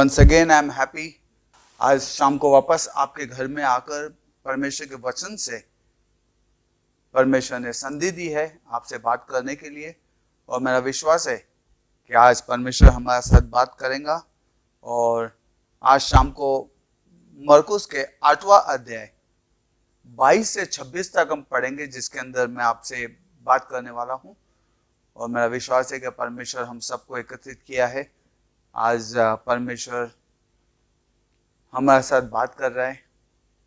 Once again I am happy आज शाम को वापस आपके घर में आकर परमेश्वर के वचन से परमेश्वर ने संधि दी है आपसे बात करने के लिए। और मेरा विश्वास है कि आज परमेश्वर हमारे साथ बात करेगा। और आज शाम को मरकुस के 8वां अध्याय 22 से 26 तक हम पढ़ेंगे, जिसके अंदर मैं आपसे बात करने वाला हूँ। और मेरा विश्वास है कि परमेश्वर हम सबको एकत्रित किया है। आज परमेश्वर हमारे साथ बात कर रहा है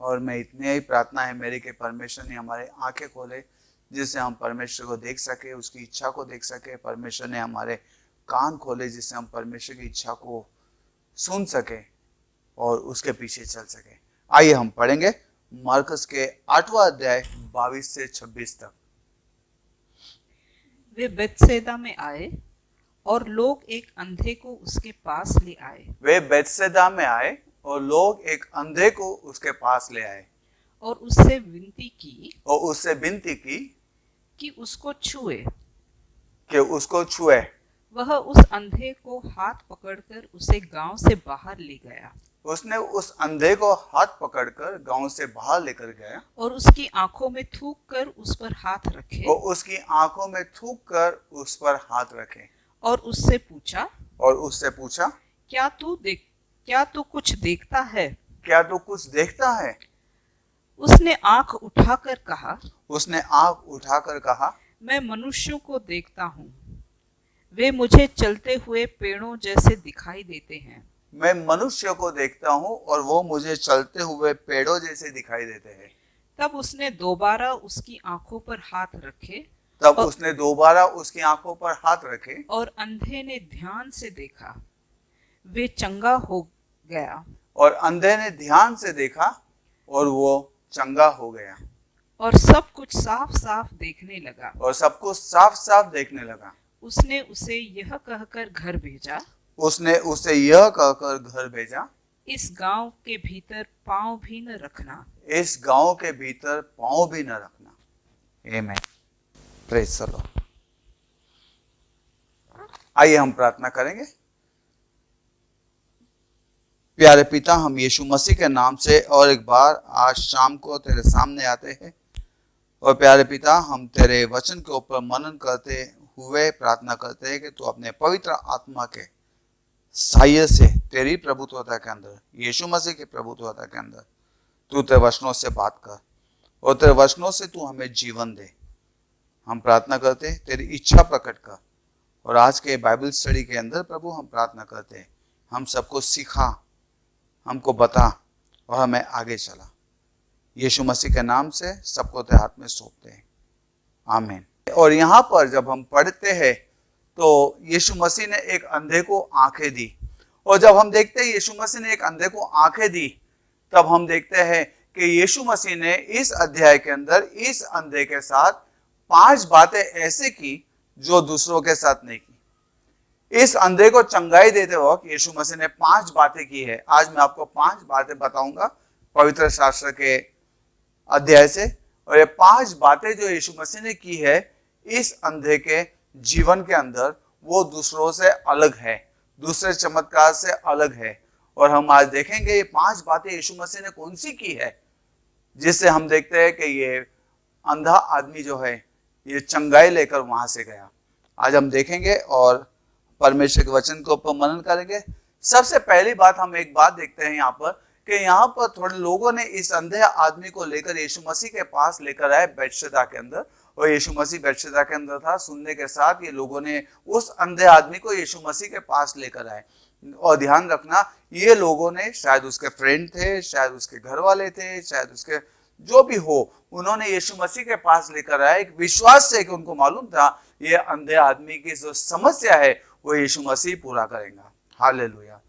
और मैं इतनी ही प्रार्थना है मेरी कि परमेश्वर ने हमारे आंखें खोले जिससे हम परमेश्वर को देख सके, उसकी इच्छा को देख सके। परमेश्वर ने हमारे कान खोले जिससे हम परमेश्वर की इच्छा को सुन सके और उसके पीछे चल सके। आइए हम पढ़ेंगे मरकुस के 8वां अध्याय 22 से 26 तक। वे बेतसैदा में आए और लोग एक अंधे को उसके पास ले आए। वे बेतसैदा में आए और लोग एक अंधे को उसके पास ले आए और उससे विनती की कि उसको छुए। वह उस अंधे को हाथ पकड़कर उसे गांव से बाहर ले गया। उसने उस अंधे को हाथ पकड़कर गांव से बाहर लेकर गया और उसकी आंखों में थूक कर उस पर हाथ रखे। और उससे पूछा क्या तू कुछ देखता है? उसने आंख उठाकर कहा, मैं मनुष्यों को देखता हूँ। वे मुझे चलते हुए पेड़ों जैसे दिखाई देते हैं। मैं मनुष्य को देखता हूँ और वो मुझे चलते हुए पेड़ों जैसे दिखाई देते हैं। तब उसने दोबारा उसकी आंखों पर हाथ रखे और अंधे ने ध्यान से देखा, वे चंगा हो गया। और सब कुछ साफ साफ देखने लगा। उसने उसे यह कहकर घर भेजा, इस गांव के भीतर पांव भी न रखना। आमीन। Praise the Lord. आइए हम प्रार्थना करेंगे। प्यारे पिता, हम यीशु मसीह के नाम से और एक बार आज शाम को तेरे सामने आते हैं। और प्यारे पिता, हम तेरे वचन के ऊपर मनन करते हुए प्रार्थना करते हैं कि तू अपने पवित्र आत्मा के साह्य से तेरी प्रभुत्वता के अंदर, यीशु मसीह की प्रभुत्वता के अंदर तू तेरे वचनों से बात कर और तेरे वचनों से तू हमें जीवन दे। हम प्रार्थना करते हैं तेरी इच्छा प्रकट कर। और आज के बाइबल स्टडी के अंदर प्रभु हम प्रार्थना करते हैं हम सबको सिखा, हमको बता और हमें आगे चला। यीशु मसीह के नाम से सबको तेरे हाथ में सौंपते हैं। आमीन। और यहाँ पर जब हम पढ़ते हैं तो यीशु मसीह ने एक अंधे को आंखें दी। और जब हम देखते हैं यीशु मसीह ने एक अंधे को आंखें दी, तब हम देखते हैं कि यीशु मसीह ने इस अध्याय के अंदर इस अंधे के साथ 5 बातें ऐसे की जो दूसरों के साथ नहीं की। इस अंधे को चंगाई देते वक्त यीशु मसीह ने 5 बातें की है। आज मैं आपको 5 बातें बताऊंगा पवित्र शास्त्र के अध्याय से। और ये 5 बातें जो यीशु मसीह ने की है इस अंधे के जीवन के अंदर, वो दूसरों से अलग है, दूसरे चमत्कार से अलग है। और हम आज देखेंगे ये 5 बातें यीशु मसीह ने कौन सी की है, जिससे हम देखते हैं कि ये अंधा आदमी जो है ये चंगाई लेकर वहां से गया। आज हम देखेंगे और परमेश्वर के वचन के ऊपर मनन करेंगे। सबसे पहली बात हम एक बात देखते हैं यहाँ पर कि यहाँ पर थोड़े लोगों ने इस अंधे आदमी को लेकर यीशु मसीह के पास लेकर आए बेतसैदा के अंदर। और यीशु मसीह बेतसैदा के अंदर था। सुनने के साथ ये लोगों ने उस अंधे आदमी को यीशु मसीह के पास लेकर आए। और ध्यान रखना, ये लोगों ने, शायद उसके फ्रेंड थे, शायद उसके घर वाले थे, शायद उसके जो भी हो, उन्होंने यीशु मसीह के पास लेकर आए एक विश्वास से कि उनको मालूम था ये अंधे आदमी की जो समस्या है वो यीशु मसीह पूरा करेगा। हालेलुया।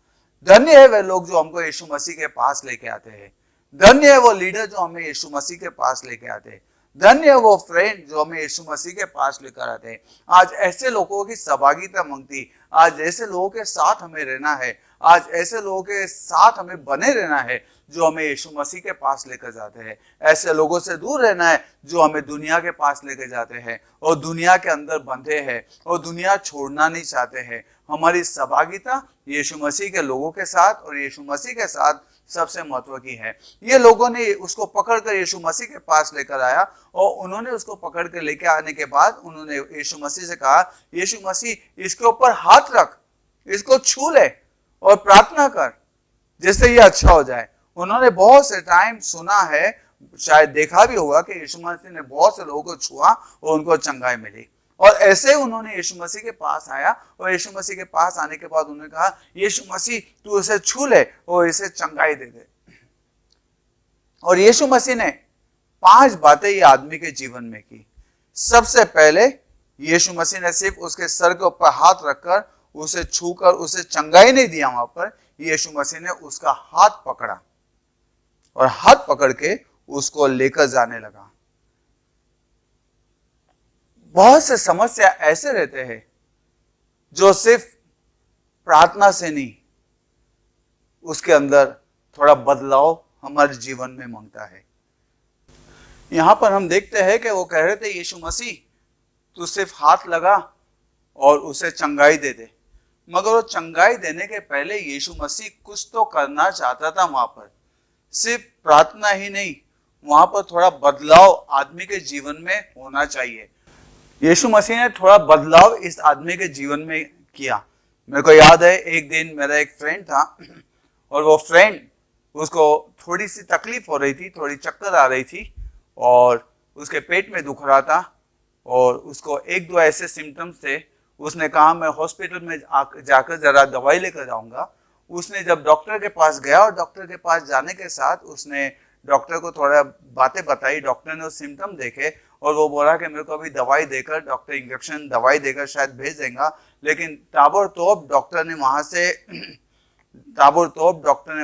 धन्य है वे लोग जो हमको यीशु मसीह के पास लेके आते हैं। धन्य है वो लीडर जो हमें यीशु मसीह के पास लेके आते हैं। धन्य है वो फ्रेंड जो हमें यीशु मसीह के पास लेकर आते हैं। आज ऐसे लोगों की सहभागिता मांगती, आज ऐसे लोगों के साथ हमें रहना है, आज ऐसे लोगों के साथ हमें बने रहना है जो हमें यीशु मसीह के पास लेकर जाते हैं। ऐसे लोगों से दूर रहना है जो हमें दुनिया के पास लेकर जाते हैं और दुनिया के अंदर बंधे हैं और दुनिया छोड़ना नहीं चाहते हैं। हमारी सहभागिता यीशु मसीह के लोगों के साथ और यीशु मसीह के साथ सबसे महत्व की है। ये लोगों ने उसको पकड़कर यीशु मसीह के पास लेकर आया और उन्होंने उसको पकड़ कर लेकर आने के बाद उन्होंने यीशु मसीह से कहा, यीशु मसीह इसके ऊपर हाथ रख, इसको छू ले और प्रार्थना कर जिससे ये अच्छा हो जाए। उन्होंने बहुत से टाइम सुना है, शायद देखा भी होगा कि यीशु मसीह ने बहुत से लोगों को छुआ और उनको चंगाई मिली। और ऐसे उन्होंने यीशु मसीह के पास आया और यीशु मसीह के पास आने के बाद उन्होंने कहा, यीशु मसीह तू इसे छू ले और इसे चंगाई दे दे। और यीशु मसीह ने 5 बातें ये आदमी के जीवन में की। सबसे पहले यीशु मसीह ने सिर्फ उसके सर के ऊपर हाथ रखकर उसे छूकर उसे चंगाई नहीं दिया, वहां पर यीशु मसीह ने उसका हाथ पकड़ा और हाथ पकड़ के उसको लेकर जाने लगा। बहुत से समस्या ऐसे रहते हैं जो सिर्फ प्रार्थना से नहीं, उसके अंदर थोड़ा बदलाव हमारे जीवन में मांगता है। यहां पर हम देखते हैं कि वो कह रहे थे, यीशु मसीह तू सिर्फ हाथ लगा और उसे चंगाई दे दे। मगर वो चंगाई देने के पहले यीशु मसीह कुछ तो करना चाहता था। वहां पर सिर्फ प्रार्थना ही नहीं, वहां पर थोड़ा बदलाव आदमी के जीवन में होना चाहिए। यीशु मसीह ने थोड़ा बदलाव इस आदमी के जीवन में किया। मेरे को याद है, एक दिन मेरा एक फ्रेंड था और वो फ्रेंड, उसको थोड़ी सी तकलीफ हो रही थी, थोड़ी चक्कर आ रही थी और उसके पेट में दुख रहा था और उसको 1-2 ऐसे सिम्टम्स थे। उसने कहा मैं हॉस्पिटल में जाकर जरा दवाई लेकर जाऊंगा। उसने जब डॉक्टर के पास गया और डॉक्टर के पास जाने के साथ उसने डॉक्टर को थोड़ा बातें बताई। डॉक्टर ने वो सिम्टम देखे और वो बोला कि मेरे को अभी दवाई देकर, डॉक्टर इंजेक्शन दवाई देकर शायद भेज देगा। लेकिन ताबड़तोड़ डॉक्टर ने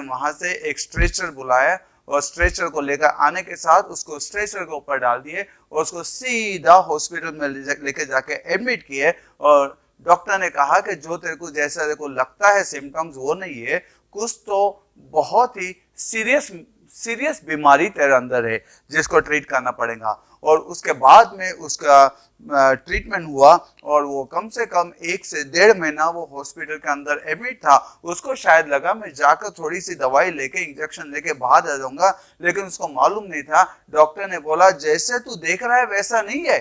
वहां से एक स्ट्रेचर बुलाया और स्ट्रेचर को लेकर आने के साथ उसको स्ट्रेचर के ऊपर डाल दिए और उसको सीधा हॉस्पिटल में लेके जाके एडमिट किए। और डॉक्टर ने कहा कि जो तेरे को जैसा तेरे को लगता है सिम्टम्स वो नहीं है, कुछ तो बहुत ही सीरियस बीमारी तेरे अंदर है जिसको ट्रीट करना पड़ेगा। और उसके बाद में उसका ट्रीटमेंट हुआ और वो कम से कम 1 से 1.5 महीना वो हॉस्पिटल के अंदर एडमिट था। उसको शायद लगा मैं जाकर थोड़ी सी दवाई लेके इंजेक्शन लेके बाहर आ जाऊंगा, लेकिन उसको मालूम नहीं था। डॉक्टर ने बोला जैसे तू देख रहा है वैसा नहीं है,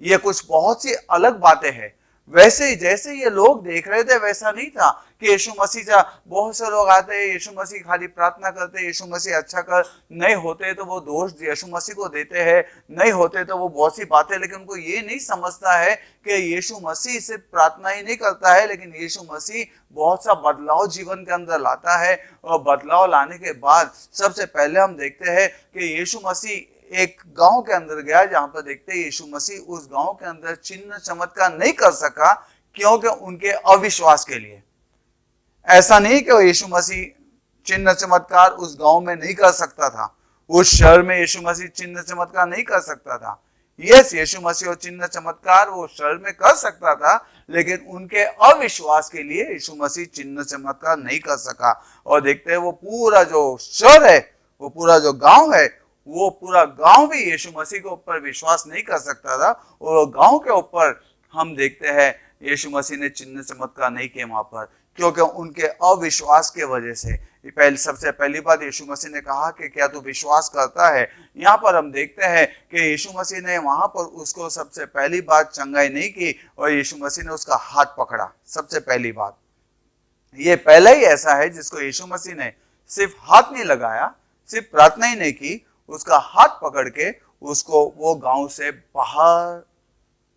ये कुछ बहुत सी अलग बातें हैं। वैसे ही जैसे ये लोग देख रहे थे वैसा नहीं था कि यीशु मसीह जा, बहुत से लोग आते हैं, यीशु मसीह खाली प्रार्थना करते हैं, यीशु मसीह अच्छा कर, नहीं होते तो वो दोष यीशु मसीह को देते हैं, नहीं होते तो वो बहुत सी बातें। लेकिन उनको ये नहीं समझता है कि यीशु मसीह सिर्फ प्रार्थना ही नहीं करता है, लेकिन यीशु मसीह बहुत सा बदलाव जीवन के अंदर लाता है। और बदलाव लाने के बाद सबसे पहले हम देखते हैं कि यीशु मसीह एक गांव के अंदर गया जहां पर देखते हैं यीशु मसीह उस गांव के अंदर चिन्ह चमत्कार नहीं कर सका क्योंकि उनके अविश्वास के लिए। ऐसा नहीं कि यीशु मसीह चिन्ह चमत्कार उस गांव में नहीं कर सकता था, उस शहर में यीशु मसीह चिन्ह चमत्कार नहीं कर सकता था। यस, यीशु मसीह और चिन्ह चमत्कार वो शहर में कर सकता था, लेकिन उनके अविश्वास के लिए यीशु मसीह चिन्ह चमत्कार नहीं कर सका। और देखते हैं वो पूरा जो शहर है, वो पूरा जो गांव है, वो पूरा गांव भी यीशु मसीह के ऊपर विश्वास नहीं कर सकता था। और गांव के ऊपर हम देखते हैं यीशु मसीह ने चिन्ह चमत्कार नहीं किए वहां पर, क्योंकि उनके अविश्वास के वजह से। सबसे पहली बात यीशु मसीह ने कहा कि क्या तू विश्वास करता है। यहाँ पर हम देखते हैं कि यीशु मसीह ने वहां पर उसको सबसे पहली बात चंगाई नहीं की और यीशु मसीह ने उसका हाथ पकड़ा। सबसे पहली बात ये पहला ही ऐसा है जिसको यीशु मसीह ने सिर्फ हाथ नहीं लगाया, सिर्फ प्रार्थना ही नहीं की, उसका हाथ पकड़ के उसको वो गांव से बाहर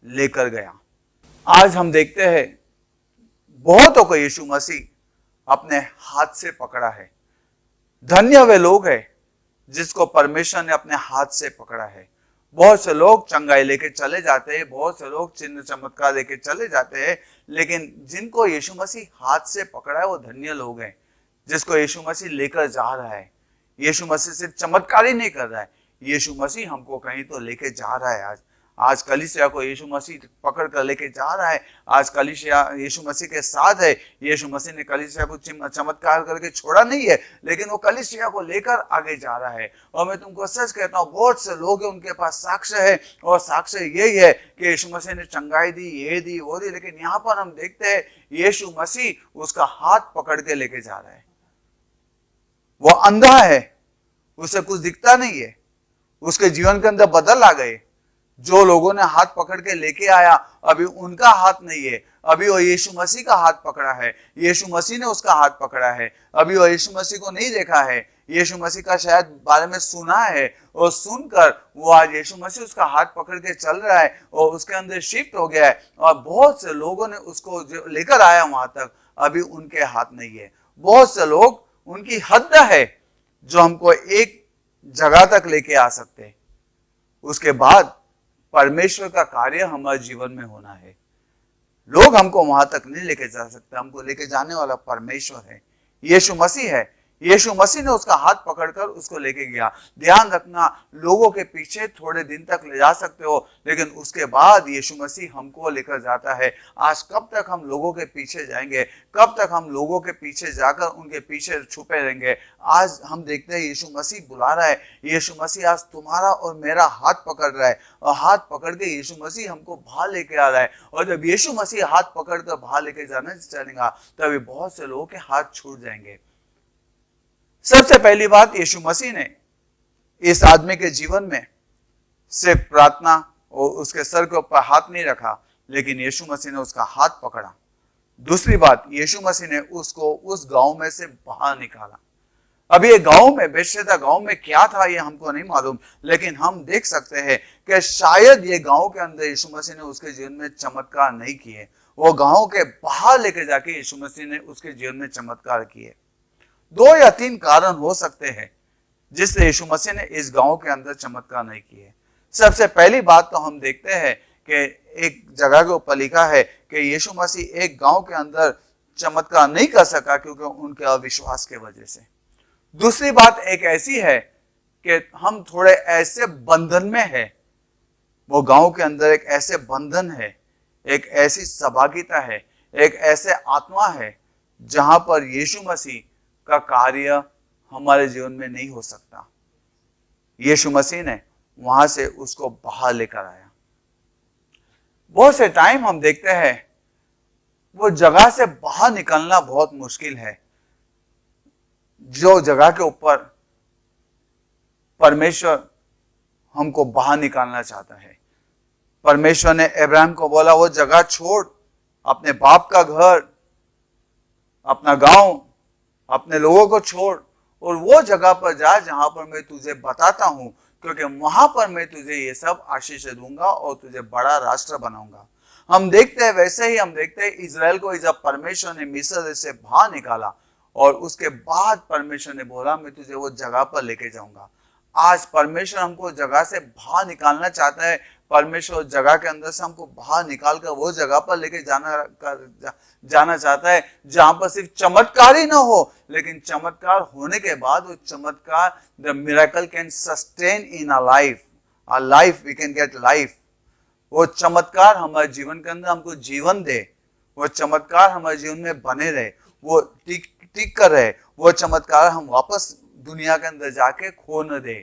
लेकर गया। आज हम देखते हैं बहुतों को यीशु मसीह अपने हाथ से पकड़ा है। धन्य वे लोग हैं जिसको परमेश्वर ने अपने हाथ से पकड़ा है। बहुत से लोग चंगाई लेके चले जाते हैं, बहुत से लोग चिन्ह चमत्कार लेके चले जाते हैं, लेकिन जिनको यीशु मसीह हाथ से पकड़ा है वो धन्य लोग हैं जिसको यीशु मसीह लेकर जा रहा है। यीशु मसीह सिर्फ चमत्कार ही नहीं कर रहा है, यीशु मसीह हमको कहीं तो लेके जा रहा है। आज कलीसिया को यीशु मसीह पकड़ कर लेके जा रहा है। आज कलीसिया यीशु मसीह के साथ है। यीशु मसीह ने कलीसिया को चमत्कार करके छोड़ा नहीं है, लेकिन वो कलीसिया को लेकर आगे जा रहा है। और मैं तुमको सच कहता हूँ, बहुत से लोग हैं उनके पास साक्ष्य है, और साक्ष्य यही है कि यीशु मसीह ने चंगाई दी, ये दी, वो दी, लेकिन यहाँ पर हम देखते हैं यीशु मसीह उसका हाथ पकड़ के लेके जा रहा है। वो अंधा है, उसे कुछ दिखता नहीं है, उसके जीवन के अंदर बदल आ गए। जो लोगों ने हाथ पकड़ के लेके आया, अभी उनका हाथ नहीं है, अभी वो यीशु मसीह का हाथ पकड़ा है। यीशु मसीह ने उसका हाथ पकड़ा है। अभी वो यीशु मसीह को नहीं देखा है, यीशु मसीह का शायद बारे में सुना है, और सुनकर वो आज यीशु मसीह उसका हाथ पकड़ के चल रहा है और उसके अंदर शिफ्ट हो गया है। और बहुत से लोगों ने उसको लेकर आया वहां तक, अभी उनके हाथ नहीं है। बहुत से लोग, उनकी हद है जो हमको एक जगह तक लेके आ सकते हैं, उसके बाद परमेश्वर का कार्य हमारे जीवन में होना है। लोग हमको वहां तक नहीं लेके जा सकते, हमको लेके जाने वाला परमेश्वर है, यीशु मसीह है। यीशु मसीह ने उसका हाथ पकड़कर उसको लेके गया। ध्यान रखना, लोगों के पीछे थोड़े दिन तक ले जा सकते हो, लेकिन उसके बाद यीशु मसीह हमको लेकर जाता है। आज कब तक हम लोगों के पीछे जाएंगे? कब तक हम लोगों के पीछे जाकर उनके पीछे छुपे रहेंगे? आज हम देखते हैं यीशु मसीह बुला रहा है। यीशु मसीह आज तुम्हारा और मेरा हाथ पकड़ रहा है, और हाथ पकड़ के यीशु मसीह हमको बाहर लेके आ रहा है। और जब यीशु मसीह हाथ पकड़ कर बाहर लेके जाने चलेगा, तभी बहुत से लोगों के हाथ छूट जाएंगे। सबसे पहली बात, यीशु मसीह ने इस आदमी के जीवन में सिर्फ प्रार्थना और उसके सर के ऊपर हाथ नहीं रखा, लेकिन यीशु मसीह ने उसका हाथ पकड़ा। दूसरी बात, यीशु मसीह ने उसको उस गांव में से बाहर निकाला। अभी ये गांव में, बेतशैदा गांव में क्या था ये हमको नहीं मालूम, लेकिन हम देख सकते हैं कि शायद ये गांव के अंदर यीशु मसीह ने उसके जीवन में चमत्कार नहीं किए, वो गांव के बाहर लेके जाके यीशु मसीह ने उसके जीवन में चमत्कार किए। 2 या 3 कारण हो सकते हैं जिससे यीशु मसीह ने इस गांव के अंदर चमत्कार नहीं किए। सबसे पहली बात तो हम देखते हैं कि एक जगह के ऊपर लिखा है कि यीशु मसीह एक गांव के अंदर चमत्कार नहीं कर सका क्योंकि उनके अविश्वास के वजह से। दूसरी बात एक ऐसी है कि हम थोड़े ऐसे बंधन में है, वो गांव के अंदर एक ऐसे बंधन है, एक ऐसी सहभागिता है, एक ऐसे आत्मा है जहां पर यीशु मसीह का कार्य हमारे जीवन में नहीं हो सकता। यीशु मसीह ने वहां से उसको बाहर लेकर आया। बहुत से टाइम हम देखते हैं वो जगह से बाहर निकलना बहुत मुश्किल है, जो जगह के ऊपर परमेश्वर हमको बाहर निकालना चाहता है। परमेश्वर ने अब्राहम को बोला, वो जगह छोड़, अपने बाप का घर, अपना गांव, अपने लोगों को छोड़, और वो जगह पर जा जहां पर मैं तुझे बताता हूं, क्योंकि वहां पर मैं तुझे ये सब आशीष दूंगा और तुझे बड़ा राष्ट्र बनाऊंगा। हम देखते हैं, वैसे ही हम देखते हैं इजराइल को जब परमेश्वर ने मिस्र से बाहर निकाला, और उसके बाद परमेश्वर ने बोला मैं तुझे वो जगह पर लेके जाऊंगा। आज परमेश्वर हमको जगह से बाहर निकालना चाहता है। परमेश्वर जगह के अंदर से हमको बाहर निकाल कर वो जगह पर लेके जाना चाहता है जहां पर सिर्फ चमत्कार ही ना हो, लेकिन चमत्कार होने के बाद वो चमत्कार, the miracle can sustain in our life, we can get life. वो चमत्कार हमारे जीवन के अंदर हमको जीवन दे, वो चमत्कार हमारे जीवन में बने रहे, वो टिक कर रहे, वो चमत्कार हम वापस दुनिया के अंदर जाके खो न दे।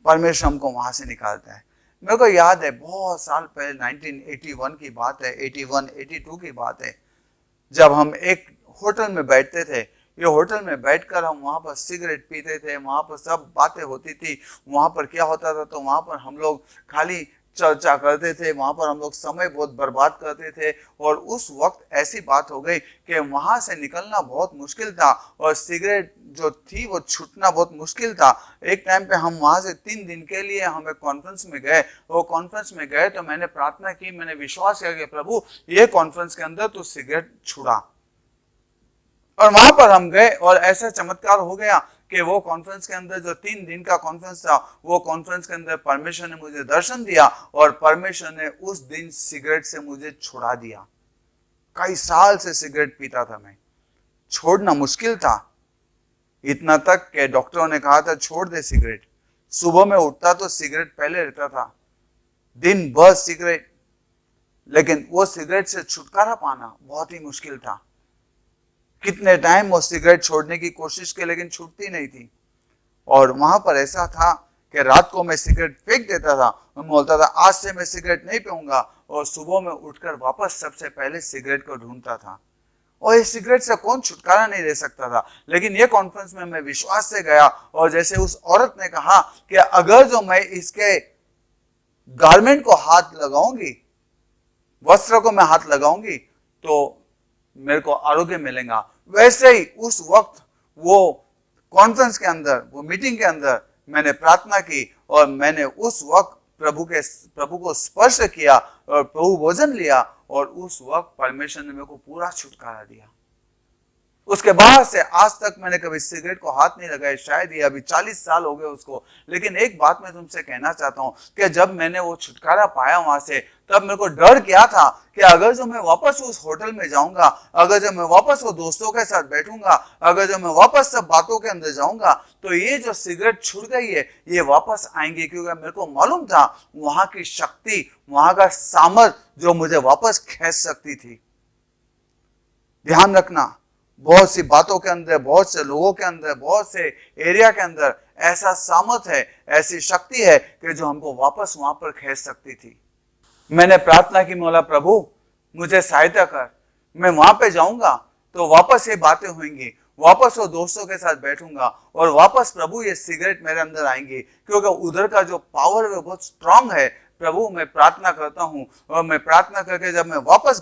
परमेश्वर हमको वहां से निकालता है। मेरे को याद है बहुत साल पहले 1981 की बात है, 82 की बात है, जब हम एक होटल में बैठते थे। ये होटल में बैठकर हम वहां पर सिगरेट पीते थे, वहां पर सब बातें होती थी। वहां पर क्या होता था, तो वहां पर हम लोग खाली चर्चा करते थे, वहां पर हम लोग समय बहुत बर्बाद करते थे। और उस वक्त ऐसी बात हो गई कि वहां से निकलना बहुत मुश्किल था, और सिगरेट जो थी वो छूटना बहुत मुश्किल था। एक टाइम पे हम वहां से 3 दिन के लिए हम एक कॉन्फ्रेंस में गए। वो कॉन्फ्रेंस में गए तो मैंने प्रार्थना की, मैंने विश्वास किया कि प्रभु ये कॉन्फ्रेंस के अंदर तू सिगरेट छुड़ा। और वहां पर हम गए और ऐसा चमत्कार हो गया कि वो कॉन्फ्रेंस के अंदर, जो 3 दिन का कॉन्फ्रेंस था, वो कॉन्फ्रेंस के अंदर परमेश्वर ने मुझे दर्शन दिया, और परमेश्वर ने उस दिन सिगरेट से मुझे छुड़ा दिया। कई साल से सिगरेट पीता था मैं, छोड़ना मुश्किल था, इतना तक कि डॉक्टरों ने कहा था छोड़ दे सिगरेट। सुबह में उठता तो सिगरेट पहले रहता था, दिन भर सिगरेट, लेकिन वो सिगरेट से छुटकारा पाना बहुत ही मुश्किल था। कितने टाइम वो सिगरेट छोड़ने की कोशिश की, लेकिन छूटती नहीं थी। और वहां पर ऐसा था कि रात को मैं सिगरेट फेंक देता था और मैं बोलता था आज से मैं सिगरेट नहीं पीऊंगा, और सुबह में उठकर वापस सबसे पहले सिगरेट को ढूंढता था। और इस सिगरेट से कौन छुटकारा नहीं दे सकता था। लेकिन ये कॉन्फ्रेंस में मैं विश्वास से गया, और जैसे उस औरत ने कहा कि अगर जो मैं इसके गारमेंट को हाथ लगाऊंगी, वस्त्र को मैं हाथ लगाऊंगी, तो मेरे को आरोग्य मिलेगा। वैसे ही उस वक्त वो कॉन्फ्रेंस के अंदर, वो मीटिंग के अंदर मैंने प्रार्थना की, और मैंने उस वक्त प्रभु को स्पर्श किया और प्रभु भोजन लिया, और उस वक्त परमेश्वर ने मेरे को पूरा छुटकारा दिया। उसके बाद से आज तक मैंने कभी सिगरेट को हाथ नहीं लगाया। शायद ये अभी 40 साल हो गए उसको। लेकिन एक बात मैं तुमसे कहना चाहता हूं कि जब मैंने वो छुटकारा पाया वहां से, तब मेरे को डर क्या था कि अगर जो मैं वापस उस होटल में जाऊंगा, अगर जब मैं वापस वो दोस्तों के साथ बैठूंगा, अगर जब मैं वापस सब बातों के अंदर जाऊंगा, तो ये जो सिगरेट छूट गई है ये वापस आएंगे। क्योंकि मेरे को मालूम था वहां की शक्ति, वहां का सामर्थ्य जो मुझे वापस खींच सकती थी। ध्यान रखना, बहुत सी बातों के अंदर, बहुत से लोगों के अंदर, बहुत से एरिया के अंदर ऐसा सामर्थ्य है, ऐसी शक्ति है कि जो हमको वापस वहां पर खींच सकती थी। मैंने प्रार्थना की, मौला प्रभु मुझे सहायता कर, मैं वहां पे जाऊंगा तो वापस ये बातें होंगी, वापस वो दोस्तों के साथ बैठूंगा, और वापस प्रभु ये सिगरेट मेरे अंदर आएंगी। क्योंकि उधर का जो पावर है बहुत स्ट्रांग है। प्रभु मैं प्रार्थना करता हूं, और मैं प्रार्थना करके जब मैं वापस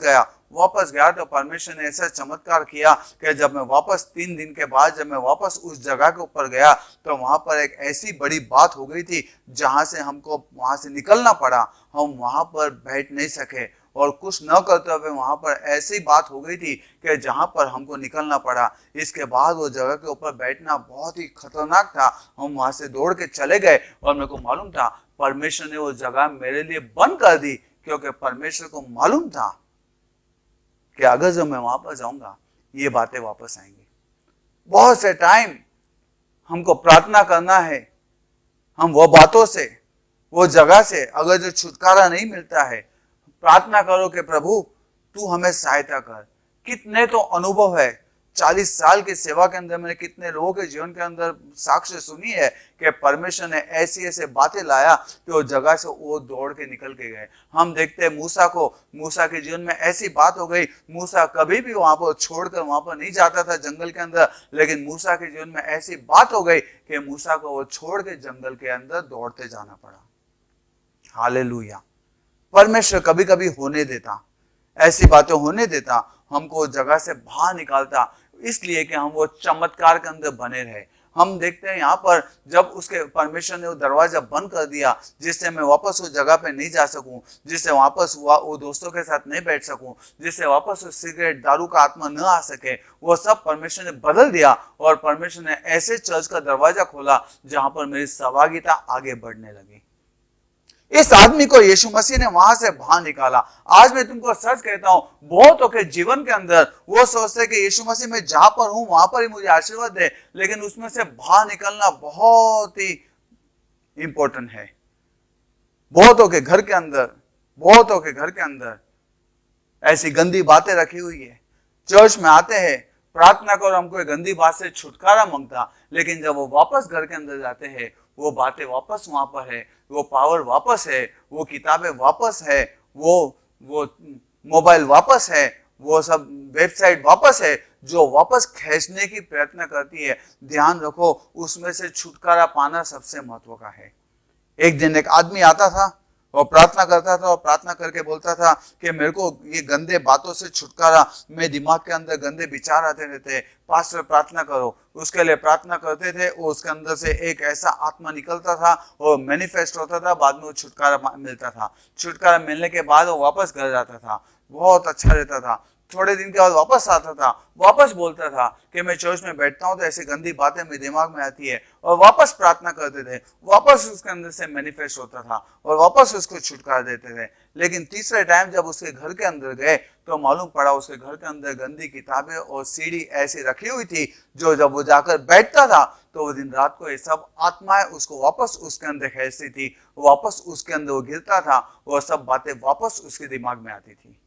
गया तो परमेश्वर ने ऐसा चमत्कार किया कि जब मैं वापस 3 दिन के बाद जब मैं वापस उस जगह के ऊपर गया, तो वहां पर एक ऐसी बड़ी बात हो गई थी जहां से हमको वहां से निकलना पड़ा। हम वहां पर बैठ नहीं सके, और कुछ न करते हुए वहां पर ऐसी बात हो गई थी कि जहां पर हमको निकलना पड़ा। इसके बाद वो जगह के ऊपर बैठना बहुत ही खतरनाक था। हम वहां से दौड़ के चले गए, और मेरे को मालूम था परमेश्वर ने वो जगह मेरे लिए बंद कर दी, क्योंकि परमेश्वर को मालूम था कि अगर जब मैं वहां पर जाऊंगा ये बातें वापस आएंगी। बहुत से टाइम हमको प्रार्थना करना है, हम वो बातों से, वो जगह से अगर जो छुटकारा नहीं मिलता है, प्रार्थना करो कि प्रभु तू हमें सहायता कर। कितने तो अनुभव है, 40 साल की सेवा के अंदर मैंने कितने लोगों के जीवन के अंदर साक्ष्य सुनी है कि परमेश्वर ने ऐसी ऐसे बातें लाया कि वो जगह से वो दौड़ के निकल के गए। हम देखते हैं मूसा के जीवन में ऐसी बात हो गई, मूसा कभी भी वहां पर छोड़कर वहां पर नहीं जाता था जंगल के अंदर, लेकिन मूसा के जीवन में ऐसी बात हो गई कि मूसा को वो छोड़ के जंगल के अंदर दौड़ते जाना पड़ा। हालेलुया। परमेश्वर कभी कभी होने देता, ऐसी बातें होने देता, हमको उस जगह से बाहर निकालता, इसलिए कि हम वो चमत्कार के अंदर बने रहे। हम देखते हैं यहाँ पर जब उसके परमेश्वर ने वो दरवाजा बंद कर दिया, जिससे मैं वापस उस जगह पे नहीं जा सकूं, जिससे वापस वो दोस्तों के साथ नहीं बैठ सकूं, जिससे वापस उस सिगरेट दारू का आत्मा न आ सके, वो सब परमेश्वर ने बदल दिया। और परमेश्वर ने ऐसे चर्च का दरवाजा खोला जहां पर मेरी सहभागिता आगे बढ़ने लगी। इस आदमी को यीशु मसीह ने वहां से बाहर निकाला। आज मैं तुमको सच कहता हूं, बहुतों के जीवन के अंदर वो सोचते कि यीशु मसीह मैं जहां पर हूं वहां पर ही मुझे आशीर्वाद दे, लेकिन उसमें से बाहर निकलना बहुत ही इंपॉर्टेंट है। बहुतों के घर के अंदर ऐसी गंदी बातें रखी हुई है। चर्च में आते हैं, प्रार्थना करो, हमको गंदी बात से छुटकारा मांगता, लेकिन जब वो वापस घर के अंदर जाते हैं, वो बातें वापस वहां पर है, वो पावर वापस है, वो किताबें वापस है, वो मोबाइल वापस है, वो सब वेबसाइट वापस है, जो वापस खींचने की प्रयत्न करती है। ध्यान रखो, उसमें से छुटकारा पाना सबसे महत्व का है। एक दिन एक आदमी आता था और प्रार्थना करता था, और प्रार्थना करके बोलता था कि मेरे को ये गंदे बातों से छुटकारा, मेरे दिमाग के अंदर गंदे विचार आते रहते, पास्टर प्रार्थना करो। उसके लिए प्रार्थना करते थे, और उसके अंदर से एक ऐसा आत्मा निकलता था और मैनिफेस्ट होता था, बाद में वो छुटकारा मिलता था। छुटकारा मिलने के बाद वो वापस घर जाता था, बहुत अच्छा रहता था। थोड़े दिन के बाद वापस आता था, वापस बोलता था कि मैं चर्च में बैठता हूँ तो ऐसी गंदी बातें मेरे दिमाग में आती है, और वापस प्रार्थना करते थे, वापस उसके अंदर से मैनिफेस्ट होता था और वापस उसको छुटकारा देते थे। लेकिन तीसरे टाइम जब उसके घर के अंदर गए तो मालूम पड़ा उसके घर के अंदर गंदी किताबें और सीढ़ी ऐसी रखी हुई थी, जो जब वो जाकर बैठता था तो वो दिन रात को ये सब आत्माएं उसको वापस उसके अंदर खेलती थी, वापस उसके अंदर वो गिरता था, वो सब बातें वापस उसके दिमाग में आती थी।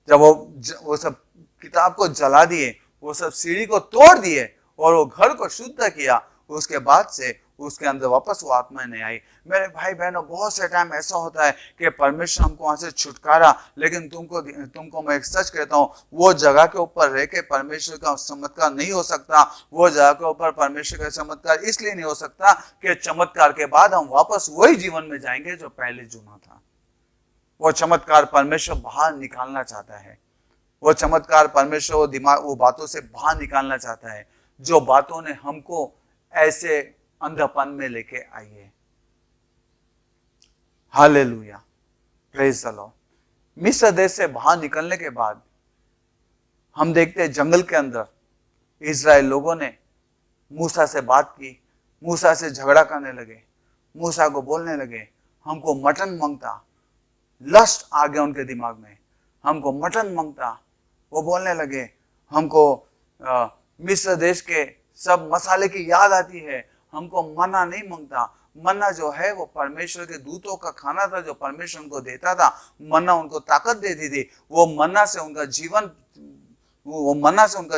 जब वो सब किताब को जला दिए, वो सब सीढ़ी को तोड़ दिए और वो घर को शुद्ध किया, उसके बाद से उसके अंदर वापस वो आत्मा नहीं आई। मेरे भाई बहनों, बहुत से टाइम ऐसा होता है कि परमेश्वर हमको वहां से छुटकारा, लेकिन तुमको मैं एक सच कहता हूँ, वो जगह के ऊपर रह के परमेश्वर का चमत्कार नहीं हो सकता। वो जगह के ऊपर परमेश्वर का चमत्कार इसलिए नहीं हो सकता कि चमत्कार के बाद हम वापस वही जीवन में जाएंगे जो पहले जुना था। वो चमत्कार परमेश्वर बाहर निकालना चाहता है, वो चमत्कार परमेश्वर वो बातों से बाहर निकालना चाहता है, जो बातों ने हमको ऐसे अंधापन में लेके आई है। Hallelujah, praise the Lord. मिस्र देश से बाहर निकलने के बाद हम देखते हैं जंगल के अंदर इजराइल लोगों ने मूसा से बात की, मूसा से झगड़ा करने लगे, मूसा को बोलने लगे हमको मटन मांगता। लस्ट आ गया उनके दिमाग में, हमको मटन मांगता। वो बोलने लगे हमको मिस्र देश के सब मसाले की याद आती है, हमको मन्ना नहीं मांगता। मन्ना जो है वो परमेश्वर के दूतों का खाना था, जो परमेश्वर उनको देता था। मन्ना उनको ताकत देती थी। वो मन्ना से उनका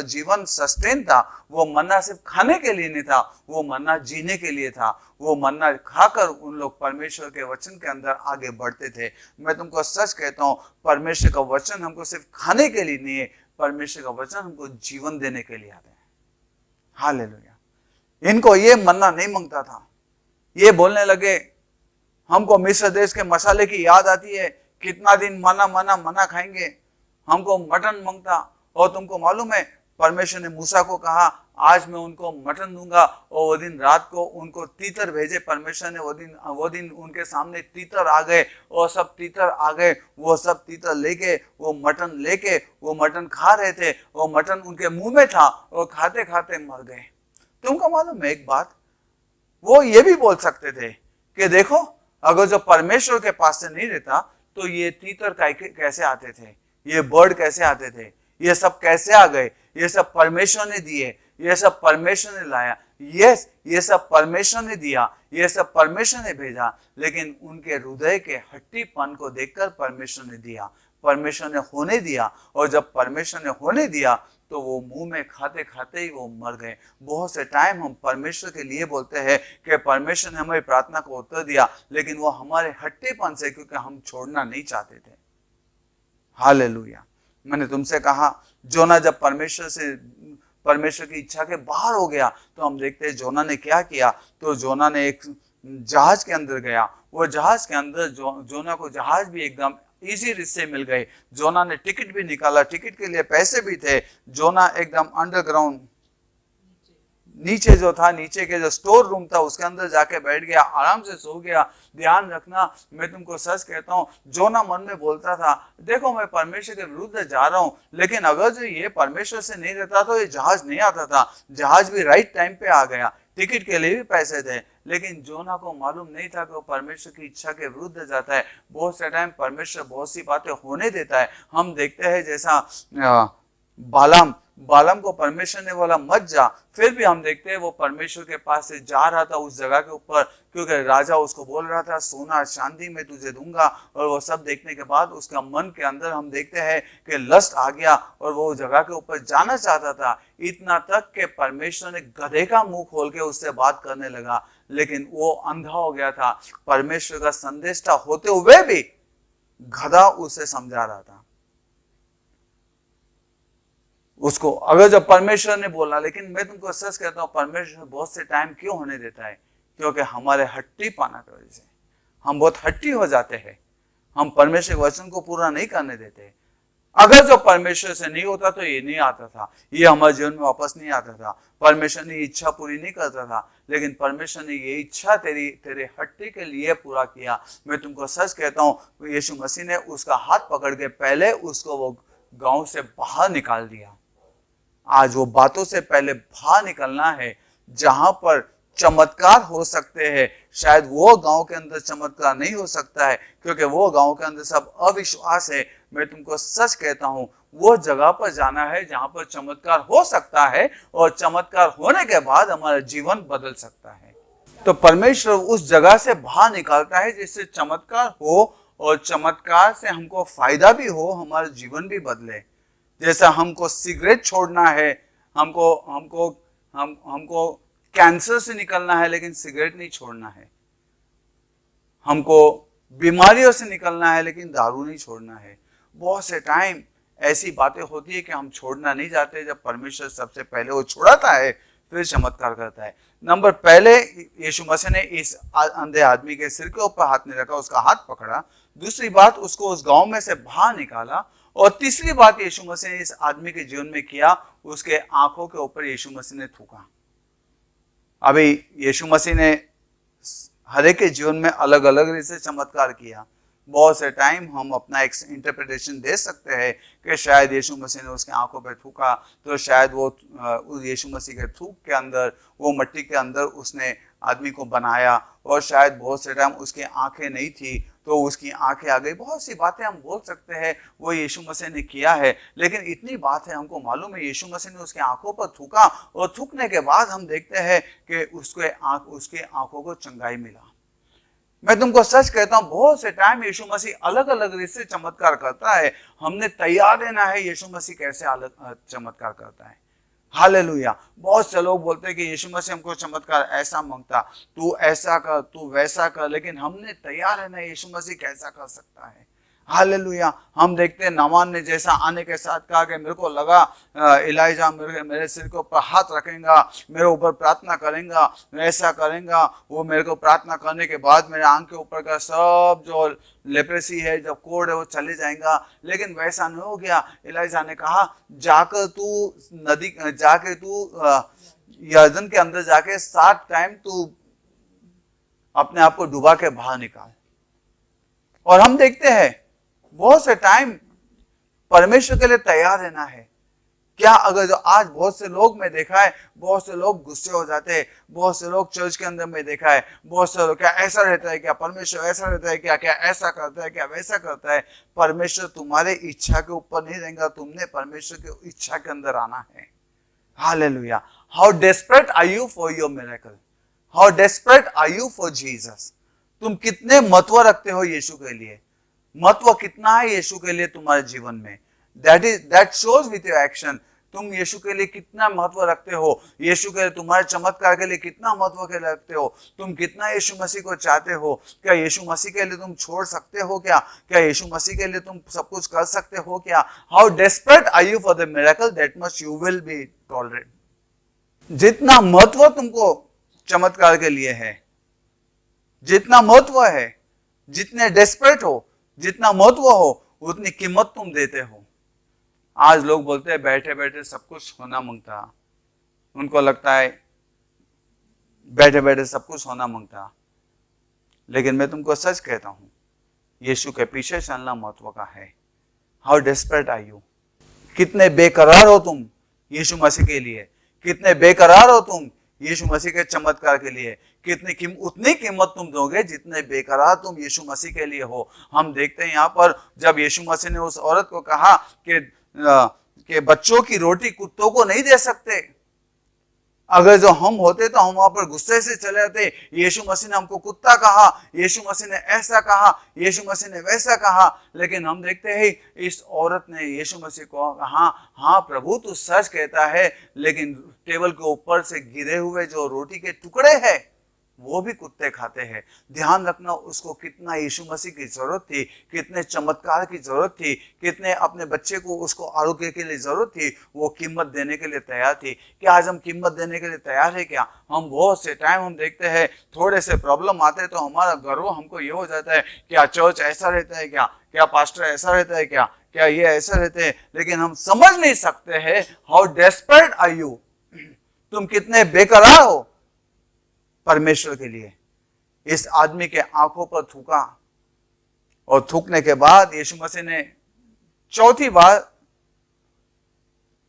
जीवन सस्टेन था। वो मन्ना सिर्फ खाने के लिए नहीं था, वो मन्ना जीने के लिए था। वो मन्ना खाकर उन लोग परमेश्वर के वचन के अंदर आगे बढ़ते थे। मैं तुमको सच कहता हूँ, परमेश्वर का वचन हमको सिर्फ खाने के लिए नहीं है, परमेश्वर का वचन हमको जीवन देने के लिए आता है। हालेलुया। इनको ये मन्ना नहीं मांगता था। ये बोलने लगे हमको मिस्र देश के मसाले की याद आती है, कितना दिन मना खाएंगे, हमको मटन मांगता। और तुमको मालूम है परमेश्वर ने मूसा को कहा आज मैं उनको मटन दूंगा, और वो दिन रात को उनको तीतर भेजे परमेश्वर ने। वो दिन उनके सामने तीतर आ गए, और सब तीतर आ गए। वो सब तीतर लेके वो मटन खा रहे थे। वो मटन उनके मुंह में था और खाते खाते मर गए। तुमको मालूम है एक बात, वो ये भी बोल सकते थे कि देखो अगर जो परमेश्वर के पास से नहीं रहता तो ये तीतर कैसे आते थे, ये बर्ड कैसे आते थे, ये सब कैसे आ गए, ये सब परमेश्वर ने दिए, ये सब परमेश्वर ने लाया। यस, ये सब परमेश्वर ने दिया, ये सब परमेश्वर ने भेजा। लेकिन उनके हृदय के हट्टीपन को देखकर परमेश्वर ने दिया, परमेश्वर ने होने दिया। और जब परमेश्वर ने होने दिया तो वो मुंह में खाते खाते ही वो मर गए। बहुत से टाइम हम परमेश्वर के लिए बोलते हैं कि परमेश्वर ने हमारी प्रार्थना को उत्तर दिया, लेकिन वो हमारे हट्टेपन से, क्योंकि हम छोड़ना नहीं चाहते थे। हालेलुया। मैंने तुमसे कहा जोना जब परमेश्वर की इच्छा के बाहर हो गया तो हम देखते हैं जोना ने क्या किया। तो जोना ने एक जहाज के अंदर गया। वो जहाज के अंदर जोना को जहाज भी एकदम इजी रिस्से मिल गए। जोना ने टिकट भी निकाला, टिकट के लिए पैसे भी थे। जोना एकदम अंडरग्राउंड नीचे जो था, नीचे के जो स्टोर रूम था उसके अंदर जाके बैठ गया, आराम से सो गया। ध्यान रखना, मैं तुमको सच कहता हूँ, जोना मन में बोलता था देखो मैं परमेश्वर के विरुद्ध जा रहा हूँ, लेकिन अगर जो ये परमेश्वर से नहीं रहता तो ये जहाज नहीं आता था। जहाज भी राइट टाइम पे आ गया, टिकट के लिए भी पैसे थे। लेकिन जोना को मालूम नहीं था कि वो परमेश्वर की इच्छा के विरुद्ध जाता है। बहुत से टाइम परमेश्वर बहुत सी बातें होने देता है। हम देखते हैं जैसा बालाम को परमेश्वर ने बोला मत जा, फिर भी हम देखते हैं वो परमेश्वर के पास से जा रहा था उस जगह के ऊपर, क्योंकि राजा उसको बोल रहा था सोना चांदी मैं तुझे दूंगा। और वो सब देखने के बाद उसका मन के अंदर हम देखते हैं कि लस्ट आ गया और वो जगह के ऊपर जाना चाहता था। इतना तक कि परमेश्वर ने गधे का मुंह खोल के उससे बात करने लगा, लेकिन वो अंधा हो गया था। परमेश्वर का संदेष्टा होते हुए भी गधा उसे समझा रहा था उसको। अगर जब परमेश्वर ने बोला, लेकिन मैं तुमको सच कहता हूं परमेश्वर बहुत से टाइम क्यों होने देता है, क्योंकि हमारे हट्टी पाना की वजह से हम बहुत हट्टी हो जाते हैं। हम परमेश्वर के वचन को पूरा नहीं करने देते। अगर जो परमेश्वर से नहीं होता तो ये नहीं आता था, ये हमारे जीवन में वापस नहीं आता था। परमेश्वर ने इच्छा पूरी नहीं करता था, लेकिन परमेश्वर ने ये इच्छा तेरे हट्टी के लिए पूरा किया। मैं तुमको सच कहता हूँ, यीशु मसीह ने उसका हाथ पकड़ के पहले उसको वो गांव से बाहर निकाल दिया। आज वो बातों से पहले बाहर निकलना है जहां पर चमत्कार हो सकते हैं। शायद वो गांव के अंदर चमत्कार नहीं हो सकता है क्योंकि वो गांव के अंदर सब अविश्वास है। मैं तुमको सच कहता हूं, वो जगह पर जाना है जहां पर चमत्कार हो सकता है और चमत्कार होने के बाद हमारा जीवन बदल सकता है। तो परमेश्वर उस जगह से बाहर निकालता है जिससे चमत्कार हो और चमत्कार से हमको फायदा भी हो, हमारा जीवन भी बदले। जैसा हमको सिगरेट छोड़ना है, हमको कैंसर से निकलना है लेकिन सिगरेट नहीं छोड़ना है। हमको बीमारियों से निकलना है लेकिन दारू नहीं छोड़ना है। बहुत से टाइम ऐसी बातें होती है कि हम छोड़ना नहीं चाहते, जब परमेश्वर सबसे पहले वो छुड़ाता है फिर चमत्कार करता है। नंबर पहले यीशु मसीह ने इस अंधे आदमी के सिर के ऊपर हाथ नहीं रखा, उसका हाथ पकड़ा। दूसरी बात, उसको उस गांव में से बाहर निकाला। और तीसरी बात यीशु मसीह ने इस आदमी के जीवन में किया, उसके आंखों के ऊपर यीशु मसीह ने थूका। अभी यीशु मसीह ने हर एक के जीवन में अलग अलग रीत से चमत्कार किया। बहुत से टाइम हम अपना एक इंटरप्रिटेशन दे सकते हैं कि शायद यीशु मसीह ने उसके आंखों पर थूका तो शायद वो यीशु मसीह के थूक के अंदर, वो मिट्टी के अंदर उसने आदमी को बनाया, और शायद बहुत से टाइम उसकी आंखें नहीं थी तो उसकी आंखें आ गई। बहुत सी बातें हम बोल सकते हैं वो यीशु मसीह ने किया है, लेकिन इतनी बात है हमको मालूम है यीशु मसीह ने उसके आंखों पर थूका और थूकने के बाद हम देखते हैं कि उसके आंखों को चंगाई मिला। मैं तुमको सच कहता हूं, बहुत से टाइम यीशु मसीह अलग अलग रीत से चमत्कार करता है। हमने तैयार रहना है यीशु मसीह कैसे अलग चमत्कार करता है। हालेलुया। बहुत से लोग बोलते हैं कि यीशु मसीह हमको चमत्कार ऐसा मांगता, तू ऐसा कर, तू वैसा कर, लेकिन हमने तैयार रहना है यीशु मसीह कैसा कर सकता है। हालेलुया। हम देखते हैं नामान ने जैसा आने के साथ कहा कि मेरे को लगा इलाइजा मेरे सिर के ऊपर हाथ रखेगा, मेरे ऊपर प्रार्थना करेगा, ऐसा करेगा। वो मेरे को प्रार्थना करने के बाद मेरे आंख के ऊपर का सब जो लेप्रेसी है, जो कोड़ है, वो चले जाएगा। लेकिन वैसा नहीं हो गया। इलाइजा ने कहा जाकर तू यर्दन के अंदर जाके 7 टाइम तू अपने आप को डुबा के बाहर निकाल। और हम देखते हैं बहुत से टाइम परमेश्वर के लिए तैयार रहना है। क्या अगर जो आज बहुत से लोग में देखा है, बहुत से लोग गुस्से हो जाते हैं, बहुत से लोग चर्च के अंदर में देखा है, बहुत से लोग क्या ऐसा रहता है, क्या परमेश्वर ऐसा रहता है, क्या ऐसा करता है, क्या वैसा करता है। परमेश्वर तुम्हारे इच्छा के ऊपर नहीं रहेगा, तुमने परमेश्वर की इच्छा के अंदर आना है। Hallelujah. How desperate are you for your miracle, how desperate are you for Jesus. तुम कितने महत्व रखते हो यीशु के लिए, महत्व कितना है यीशु के लिए तुम्हारे जीवन में। That shows with your action. तुम यीशु के लिए कितना महत्व रखते हो, यीशु के लिए, तुम्हारे चमत्कार के लिए कितना महत्व के रखते हो, तुम कितना यीशु मसीह को चाहते हो। क्या यीशु मसीह के लिए तुम छोड़ सकते हो क्या यीशु मसीह के लिए तुम सब कुछ कर सकते हो क्या। How desperate are you for the miracle, that much you will be tolerate. जितना महत्व तुमको चमत्कार के लिए है, जितना महत्व है, जितने डेस्परेट हो, जितना महत्व हो, उतनी कीमत तुम देते हो। आज लोग बोलते हैं बैठे बैठे सब कुछ होना मांगता, उनको लगता है बैठे बैठे सब कुछ होना मांगता। लेकिन मैं तुमको सच कहता हूं, यीशु के पीछे चलना महत्व का है। How desperate are you. कितने बेकरार हो तुम यीशु मसीह के लिए, कितने बेकरार हो तुम यीशु मसीह के चमत्कार के लिए। उतनी कीमत तुम दोगे जितने बेकरार तुम यीशु मसीह के लिए हो। हम देखते हैं यहाँ पर जब यीशु मसीह ने उस औरत को कहा कि बच्चों की रोटी कुत्तों को नहीं दे सकते, अगर जो हम होते तो हम वहां पर गुस्से से चले जाते। यीशु मसीह ने हमको कुत्ता कहा, यीशु मसीह ने ऐसा कहा, यीशु मसीह ने वैसा कहा। लेकिन हम देखते हैं इस औरत ने यीशु मसीह को कहा, हाँ प्रभु तू सच कहता है, लेकिन टेबल के ऊपर से गिरे हुए जो रोटी के टुकड़े हैं वो भी कुत्ते खाते हैं। ध्यान रखना, उसको कितना यीशु मसीह की जरूरत थी, कितने चमत्कार की जरूरत थी, कितने अपने बच्चे को उसको आरोग्य के लिए जरूरत थी, वो कीमत देने के लिए तैयार थी। क्या आज हम कीमत देने के लिए तैयार है क्या। हम बहुत से टाइम हम देखते हैं थोड़े से प्रॉब्लम आते हैं तो हमारा गर्व हमको ये हो जाता है, क्या चर्च ऐसा रहता है क्या पास्टर ऐसा रहता है क्या ये ऐसा रहते हैं। लेकिन हम समझ नहीं सकते हैं हाउ डेस्परेट आर यू, तुम कितने बेकरार हो परमेश्वर के लिए। इस आदमी के आंखों पर थूका और थूकने के बाद यीशु मसीह ने चौथी बार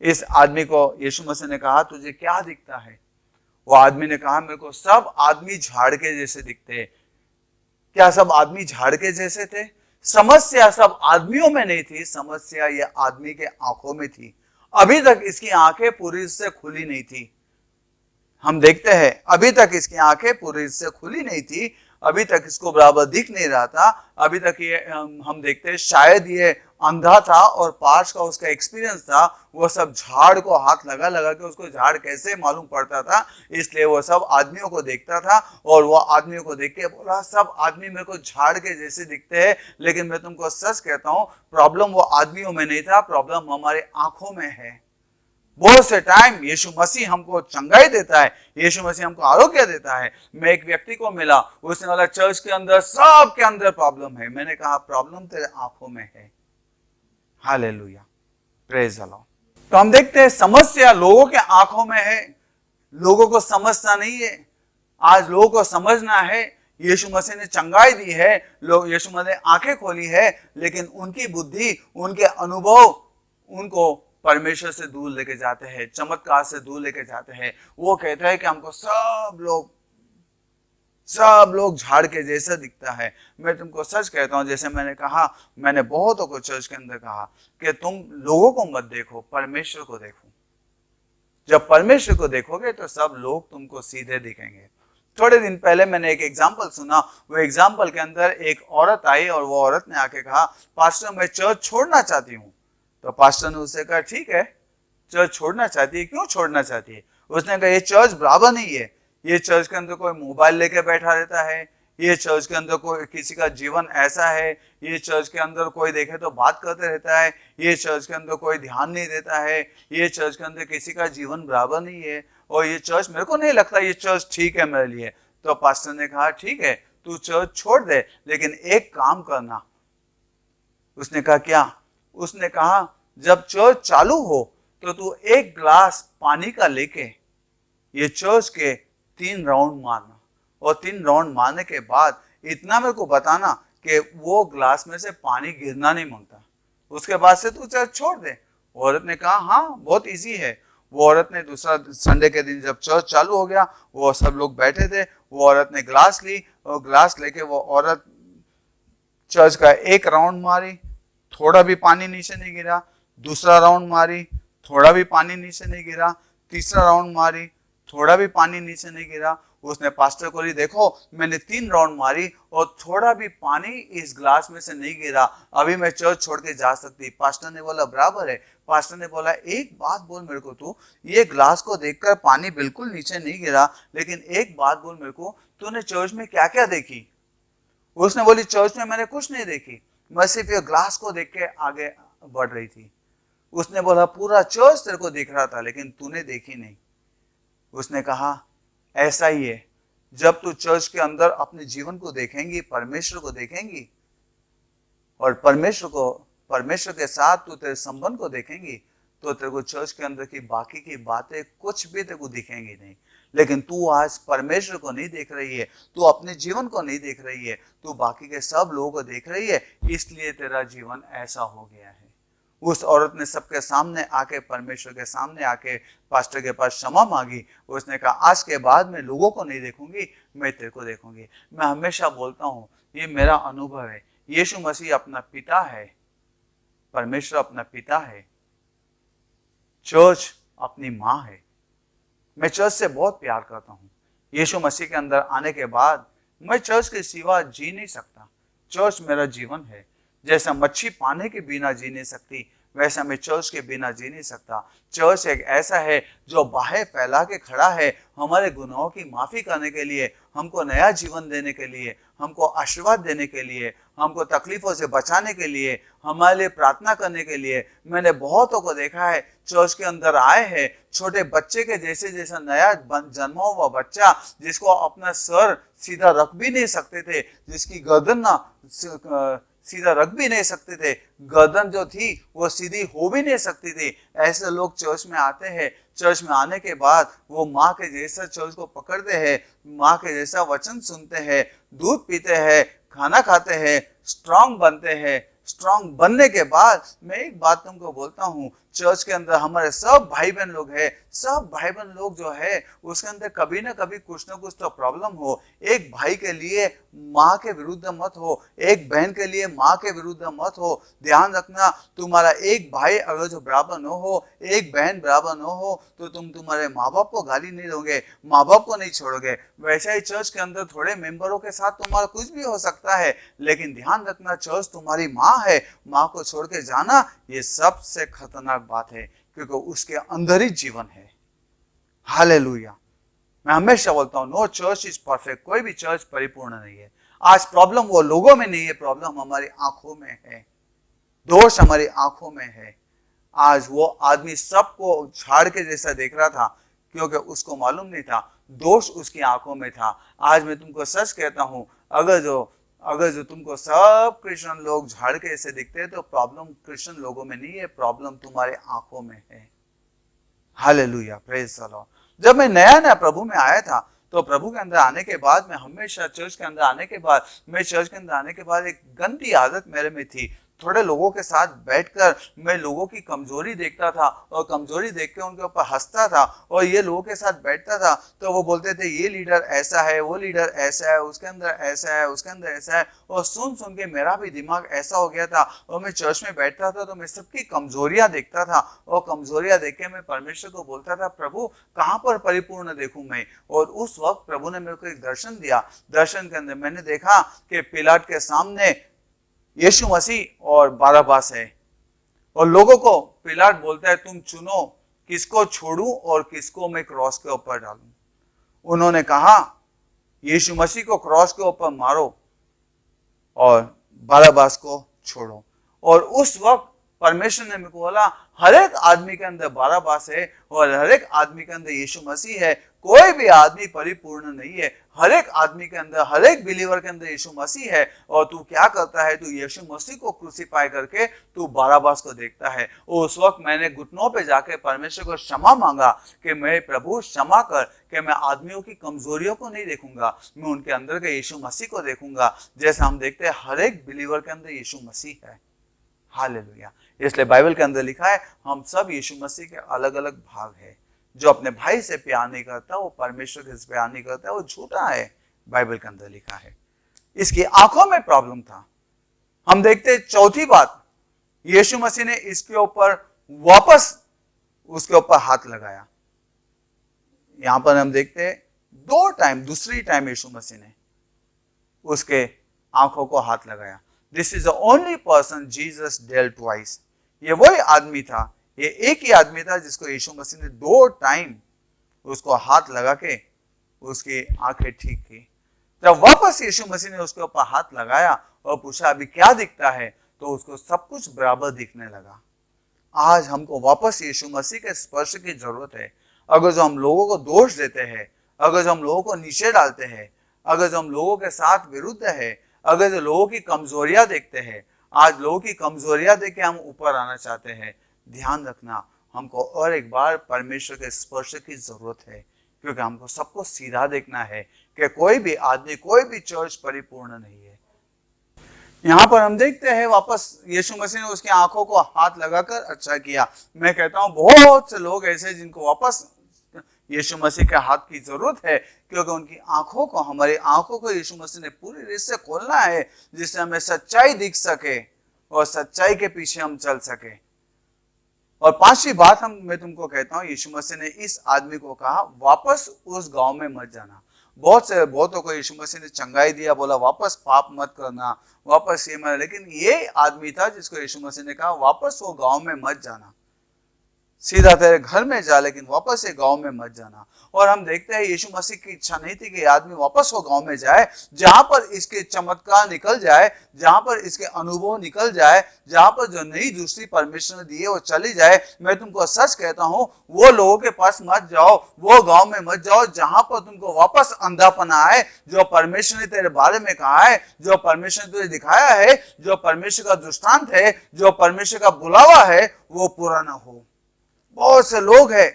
इस आदमी को यीशु मसीह ने कहा, तुझे क्या दिखता है? वो आदमी ने कहा, मेरे को सब आदमी झाड़ के जैसे दिखते हैं। क्या सब आदमी झाड़ के जैसे थे? समस्या सब आदमियों में नहीं थी, समस्या ये आदमी के आंखों में थी। अभी तक इसकी आंखें पूरी से खुली नहीं थी। हम देखते हैं अभी तक इसकी आंखें पूरी से खुली नहीं थी, अभी तक इसको बराबर दिख नहीं रहा था। अभी तक ये हम देखते हैं शायद ये अंधा था और पास का उसका एक्सपीरियंस था, वो सब झाड़ को हाथ लगा लगा के उसको झाड़ कैसे मालूम पड़ता था, इसलिए वो सब आदमियों को देखता था और वो आदमियों को देख के बोला, सब आदमी मेरे को झाड़ के जैसे दिखते हैं। लेकिन मैं तुमको सच कहता हूँ, प्रॉब्लम वो आदमियों में नहीं था, प्रॉब्लम हमारे आंखों में है। बहुत से टाइम यीशु मसीह हमको चंगाई देता है, यीशु मसीह हमको आरोग्य देता है। मैं एक व्यक्ति को मिला, उसने बोला चर्च के अंदर सब के अंदर प्रॉब्लम है। मैंने कहा प्रॉब्लम तेरे आंखों में है। Hallelujah, praise the Lord. तो हम देखते हैं समस्या लोगों के आंखों में है, लोगों को समझना नहीं है। आज लोगों को समझना है, यीशु मसीह ने चंगाई दी है, लोग यीशु मसीह ने आंखें खोली है, लेकिन उनकी बुद्धि, उनके अनुभव उनको परमेश्वर से दूर लेके जाते हैं, चमत्कार से दूर लेके जाते हैं। वो कहते हैं कि हमको सब लोग झाड़ के जैसा दिखता है। मैं तुमको सच कहता हूं, जैसे मैंने कहा, मैंने बहुतों को चर्च के अंदर कहा कि तुम लोगों को मत देखो, परमेश्वर को देखो। जब परमेश्वर को देखोगे तो सब लोग तुमको सीधे दिखेंगे। थोड़े दिन पहले मैंने एक एग्जाम्पल सुना, वो एग्जाम्पल के अंदर एक औरत आई और वो औरत ने आके कहा, पास्टर मैं चर्च छोड़ना चाहती हूँ। तो पास्टर ने उससे कहा, ठीक है, चर्च छोड़ना चाहती है, क्यों छोड़ना चाहती है? उसने कहा, ये चर्च बराबर नहीं है, ये चर्च के अंदर कोई मोबाइल लेके बैठा रहता है, ये चर्च के अंदर कोई किसी का जीवन ऐसा है, ये चर्च के अंदर कोई देखे तो बात करते रहता है, ये चर्च के अंदर कोई ध्यान नहीं देता है, ये चर्च के अंदर किसी का जीवन बराबर नहीं है, और ये चर्च मेरे को नहीं लगता ये चर्च ठीक है मेरे लिए। तो पास्टर ने कहा, ठीक है, तू चर्च छोड़ दे, लेकिन एक काम करना। उसने कहा, क्या? उसने कहा, जब चर्च चालू हो तो तू एक ग्लास पानी का लेके ये चर्च के 3 राउंड मारना, और 3 राउंड मारने के बाद इतना मेरे को बताना कि वो ग्लास में से पानी गिरना नहीं मांगता, उसके बाद से तू चर्च छोड़ दे। औरत ने कहा, हाँ बहुत इजी है। वो औरत ने दूसरा संडे के दिन जब चर्च चालू हो गया, वो सब लोग बैठे थे, वो औरत ने ग्लास ली और ग्लास लेके वो औरत चर्च का एक राउंड मारी, थोड़ा भी पानी नीचे नहीं गिरा। दूसरा राउंड मारी, थोड़ा भी पानी नीचे नहीं गिरा। तीसरा राउंड मारी, थोड़ा भी पानी नीचे नहीं गिरा। उसने पास्टर को बोली, देखो मैंने 3 राउंड मारी और थोड़ा भी पानी इस ग्लास में से नहीं गिरा, अभी मैं चर्च छोड़ के जा सकती। पास्टर ने बोला, बराबर है। पास्टर ने बोला, एक बात बोल मेरे को, तू ये ग्लास को देखकर पानी बिल्कुल नीचे नहीं गिरा, लेकिन एक बात बोल मेरे को, तूने चर्च में क्या क्या देखी? उसने बोली, चर्च में मैंने कुछ नहीं देखी, मैं सिर्फ ये ग्लास को देख के आगे बढ़ रही थी। उसने बोला, पूरा चर्च तेरे को दिख रहा था, लेकिन तूने देखी नहीं। उसने कहा, ऐसा ही है, जब तू चर्च के अंदर अपने जीवन को देखेंगी, परमेश्वर को देखेंगी, और परमेश्वर के साथ तू तेरे संबंध को देखेंगी, तो तेरे को चर्च के अंदर की बाकी की बातें कुछ भी तेरे को दिखेंगी नहीं। लेकिन तू आज परमेश्वर को नहीं देख रही है, तू अपने जीवन को नहीं देख रही है, तू बाकी के सब लोगों को देख रही है, इसलिए तेरा जीवन ऐसा हो गया है। उस औरत ने सबके सामने आके, परमेश्वर के सामने आके पास्टर के पास क्षमा मांगी। उसने कहा, आज के बाद मैं लोगों को नहीं देखूंगी, मैं तेरे को देखूंगी। मैं हमेशा बोलता हूँ, ये मेरा अनुभव है, यीशु मसीह अपना पिता है, परमेश्वर अपना पिता है, चर्च अपनी माँ है। मैं चर्च से बहुत प्यार करता हूँ। यीशु मसीह के अंदर आने के बाद मैं चर्च के सिवा जी नहीं सकता। चर्च मेरा जीवन है। जैसा मच्छी पानी के बिना जी नहीं सकती, वैसा मैं चर्च के बिना जी नहीं सकता। चर्च एक ऐसा है जो बाहें फैला के खड़ा है हमारे गुनाहों की माफ़ी करने के लिए, हमको नया जीवन देने के लिए, हमको आशीर्वाद देने के लिए, हमको तकलीफों से बचाने के लिए, हमारे लिए प्रार्थना करने के लिए। मैंने बहुतों को देखा है, चर्च के अंदर आए हैं छोटे बच्चे के जैसा नया जन्मा हुआ बच्चा, जिसको अपना सर सीधा रख भी नहीं सकते थे, जिसकी गर्दन ना सीधा रख भी नहीं सकते थे, गर्दन जो थी वो सीधी हो भी नहीं सकती थी। ऐसे लोग चर्च में आते हैं। चर्च में आने के बाद वो माँ के जैसा चर्च को पकड़ते हैं, माँ के जैसा वचन सुनते हैं, दूध पीते हैं, खाना खाते हैं, स्ट्रांग बनते हैं, स्ट्रांग बनने के बाद मैं एक बात तुमको बोलता हूँ, चर्च के अंदर हमारे सब भाई बहन लोग हैं, सब भाई बहन लोग जो है उसके अंदर कभी ना कभी कुछ ना कुछ तो प्रॉब्लम हो। एक भाई के लिए माँ के विरुद्ध मत हो, एक बहन के लिए माँ के विरुद्ध मत हो। ध्यान रखना, तुम्हारा एक भाई अगर जो बराबर न हो, एक बहन बराबर न हो, तो तुम तुम्हारे माँ बाप को गाली नहीं दोगे, माँ बाप को नहीं छोड़ोगे। वैसे ही चर्च के अंदर थोड़े मेंबरों के साथ तुम्हारा कुछ भी हो सकता है, लेकिन ध्यान रखना चर्च तुम्हारी माँ है, माँ को छोड़ के जाना ये सबसे खतरनाक बात है, क्योंकि उसके अंदर ही जीवन है। हालेलुया। मैं हमेशा बोलता हूं, नो चर्च इज परफेक्ट, कोई भी चर्च परिपूर्ण नहीं है। आज प्रॉब्लम वो लोगों में नहीं है, प्रॉब्लम हमारी आंखों में है, दोष हमारी आंखों में है। आज वो आदमी सबको झाड़ के जैसा देख रहा था, क्योंकि उसको मालूम नहीं था, दोष उसकी आंखों में था। आज मैं तुमको सच कहता हूं, अगर जो तुमको सब क्रिश्चियन लोग झाड़ के ऐसे दिखते हैं, तो प्रॉब्लम क्रिश्चियन लोगों में नहीं है, प्रॉब्लम तुम्हारे आंखों में है। Hallelujah, praise the Lord. जब मैं नया प्रभु में आया था, तो प्रभु के अंदर आने के बाद मैं हमेशा चर्च के अंदर आने के बाद एक गंदी आदत मेरे में थी। थोड़े लोगों के साथ बैठकर मैं लोगों की कमजोरी देखता था और कमजोरी देख के उनके ऊपर हंसता था, और ये लोगों के साथ बैठता था तो वो बोलते थे ये लीडर ऐसा है, वो लीडर ऐसा है, उसके अंदर ऐसा है, उसके अंदर ऐसा है। और सुन सुन के मेरा भी दिमाग ऐसा हो गया था, और मैं चर्च में बैठता था तो मैं सबकी कमजोरियां देखता था, और कमजोरियां देख के मैं परमेश्वर को बोलता था, प्रभु कहाँ पर परिपूर्ण देखूं मैं। और उस वक्त प्रभु ने मेरे को एक दर्शन दिया। दर्शन के अंदर मैंने देखा कि पिलाट के सामने यीशु मसीह और बारब्बास है, और लोगों को पिलाट बोलता है तुम चुनो किसको छोड़ूं और किसको मैं क्रॉस के ऊपर डालूं। उन्होंने कहा यीशु मसीह को क्रॉस के ऊपर मारो और बारब्बास को छोड़ो। और उस वक्त परमेश्वर ने मेरे को बोला, हर एक आदमी के अंदर बारब्बास है और हर एक आदमी के अंदर यीशु मसीह है। कोई भी आदमी परिपूर्ण नहीं है, हर एक आदमी के अंदर, हर एक बिलीवर के अंदर यीशु मसीह है। और तू क्या करता है, तू यीशु मसीह को क्रूसीफाई करके तू बारब्बास को देखता है। और उस वक्त मैंने घुटनों पे जाके परमेश्वर को क्षमा मांगा कि मैं प्रभु क्षमा कर, कि मैं आदमियों की कमजोरियों को नहीं देखूंगा, मैं उनके अंदर के यीशु मसीह को देखूंगा। जैसा हम देखते हैं हर एक बिलीवर के अंदर यीशु मसीह है। हालेलुया। इसलिए बाइबल के अंदर लिखा है हम सब यीशु मसीह के अलग अलग भाग है। जो अपने भाई से प्यार नहीं करता वो परमेश्वर से प्यार नहीं करता, वो झूठा है, बाइबल के अंदर लिखा है। इसकी आंखों में प्रॉब्लम था। हम देखते चौथी बात, यीशु मसीह ने इसके ऊपर वापस उसके ऊपर हाथ लगाया। यहां पर हम देखते हैं दूसरी टाइम यीशु मसीह ने उसके आंखों को हाथ लगाया। This is the only person Jesus dealt twice. ये वही आदमी था, ये एक ही आदमी था जिसको यीशु मसीह ने 2 टाइम उसको हाथ लगा के उसकी आंखें ठीक की। जब वापस यीशु मसीह ने उसके ऊपर हाथ लगाया और पूछा अभी क्या दिखता है, तो उसको सब कुछ बराबर दिखने लगा। आज हमको वापस यीशु मसीह के स्पर्श की जरूरत है। अगर जो हम लोगों को दोष देते हैं, अगर जो हम लोगों को नीचे डालते हैं, अगर जो हम लोगों के साथ विरुद्ध है, अगर जो लोगों की कमजोरियां देखते हैं, आज लोगों की कमजोरियां देख के हम ऊपर आना चाहते हैं, ध्यान रखना हमको और एक बार परमेश्वर के स्पर्श की जरूरत है, क्योंकि हमको सबको सीधा देखना है कि कोई भी आदमी, कोई भी चर्च परिपूर्ण नहीं है। यहाँ पर हम देखते हैं वापस यीशु मसीह ने उसकी आंखों को हाथ लगाकर अच्छा किया। मैं कहता हूँ बहुत से लोग ऐसे जिनको वापस यीशु मसीह के हाथ की जरूरत है, क्योंकि उनकी आंखों को, हमारी आंखों को यीशु मसीह ने पूरी रीत से खोलना है, जिससे हमें सच्चाई दिख सके और सच्चाई के पीछे हम चल सके। और 5वीं बात मैं तुमको कहता हूँ, यीशु मसीह ने इस आदमी को कहा वापस उस गांव में मत जाना। बहुतों को यीशु मसीह ने चंगाई दिया, बोला वापस पाप मत करना, वापस ये मत, लेकिन ये आदमी था जिसको यीशु मसीह ने कहा वापस वो गांव में मत जाना, सीधा तेरे घर में जा, लेकिन वापस ये गांव में मत जाना। और हम देखते हैं यीशु मसीह की इच्छा नहीं थी कि ये आदमी वापस वो गांव में जाए जहां पर इसके चमत्कार निकल जाए, जहां पर इसके अनुभव निकल जाए, जहां पर जो नई दूसरी परमेश्वर ने दी है वो चली जाए। मैं तुमको सच कहता हूं, वो लोगों के पास मत जाओ, वो गांव में मत जाओ जहां पर तुमको वापस अंधापना है। जो परमेश्वर ने तेरे बारे में कहा है, जो परमेश्वर ने तुझे दिखाया है, जो परमेश्वर का दृष्टांत है, जो परमेश्वर का बुलावा है, वो पूरा ना हो। बहुत से लोग हैं,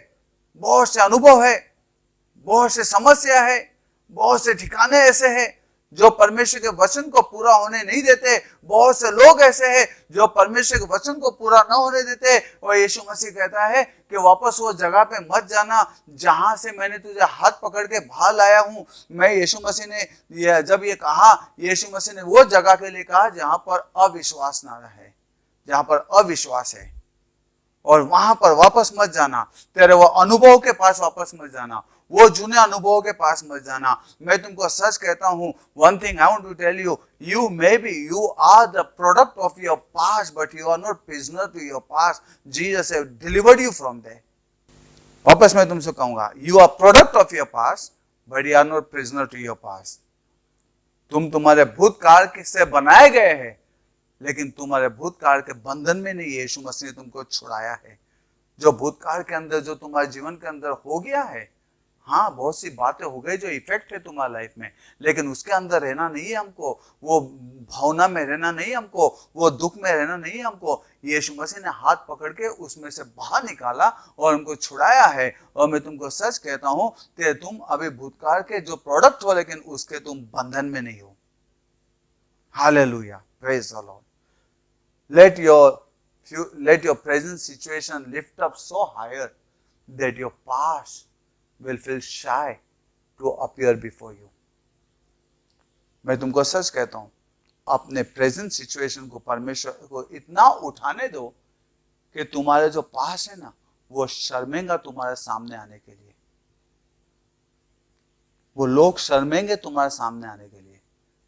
बहुत से अनुभव है, बहुत से समस्या है, बहुत से ठिकाने ऐसे हैं जो परमेश्वर के वचन को पूरा होने नहीं देते। बहुत से लोग ऐसे हैं जो परमेश्वर के वचन को पूरा न होने देते। और यीशु मसीह कहता है कि वापस वो जगह पे मत जाना जहां से मैंने तुझे हाथ पकड़ के बाहर लाया हूं। मैं यीशु मसीह ने जब ये कहा, यीशु मसीह ने वो जगह के लिए कहा जहां पर अविश्वास ना रहे, जहां पर अविश्वास है। और वहां पर वापस मत जाना, तेरे वो अनुभव के पास वापस मत जाना, वो जुने अनुभवों के पास मत जाना। मैं तुमको सच कहता हूं, one thing I want to tell you, you may be you are the product of your past but you are not prisoner to your past. Jesus have delivered you from there. वापस मैं तुमसे कहूंगा, you are product of your past but you are not prisoner to your past. तुम तुम्हारे भूतकाल से बनाए गए हैं, लेकिन तुम्हारे भूतकाल के बंधन में नहीं, यीशु मसीह ने तुमको छुड़ाया है। जो भूतकाल के अंदर, जो तुम्हारे जीवन के अंदर हो गया है, हाँ बहुत सी बातें हो गई जो इफेक्ट है तुम्हारी लाइफ में, लेकिन उसके अंदर रहना नहीं है हमको, वो भावना में रहना नहीं हमको, वो दुख में रहना नहीं हमको। यीशु मसीह ने हाथ पकड़ के उसमें से बाहर निकाला और हमको छुड़ाया है। और मैं तुमको सच कहता हूं कि तुम अभी भूतकाल के जो प्रोडक्ट हो, लेकिन उसके तुम बंधन में नहीं हो। Hallelujah, praise the Lord. Let your present situation lift up so higher that your past will feel shy to appear before you. मैं तुमको सच कहता हूं, अपने प्रेजेंट सिचुएशन को परमेश्वर को इतना उठाने दो कि तुम्हारे जो पास है ना, वो शर्मेंगा तुम्हारे सामने आने के लिए। वो लोग शर्मेंगे तुम्हारे सामने आने के लिए,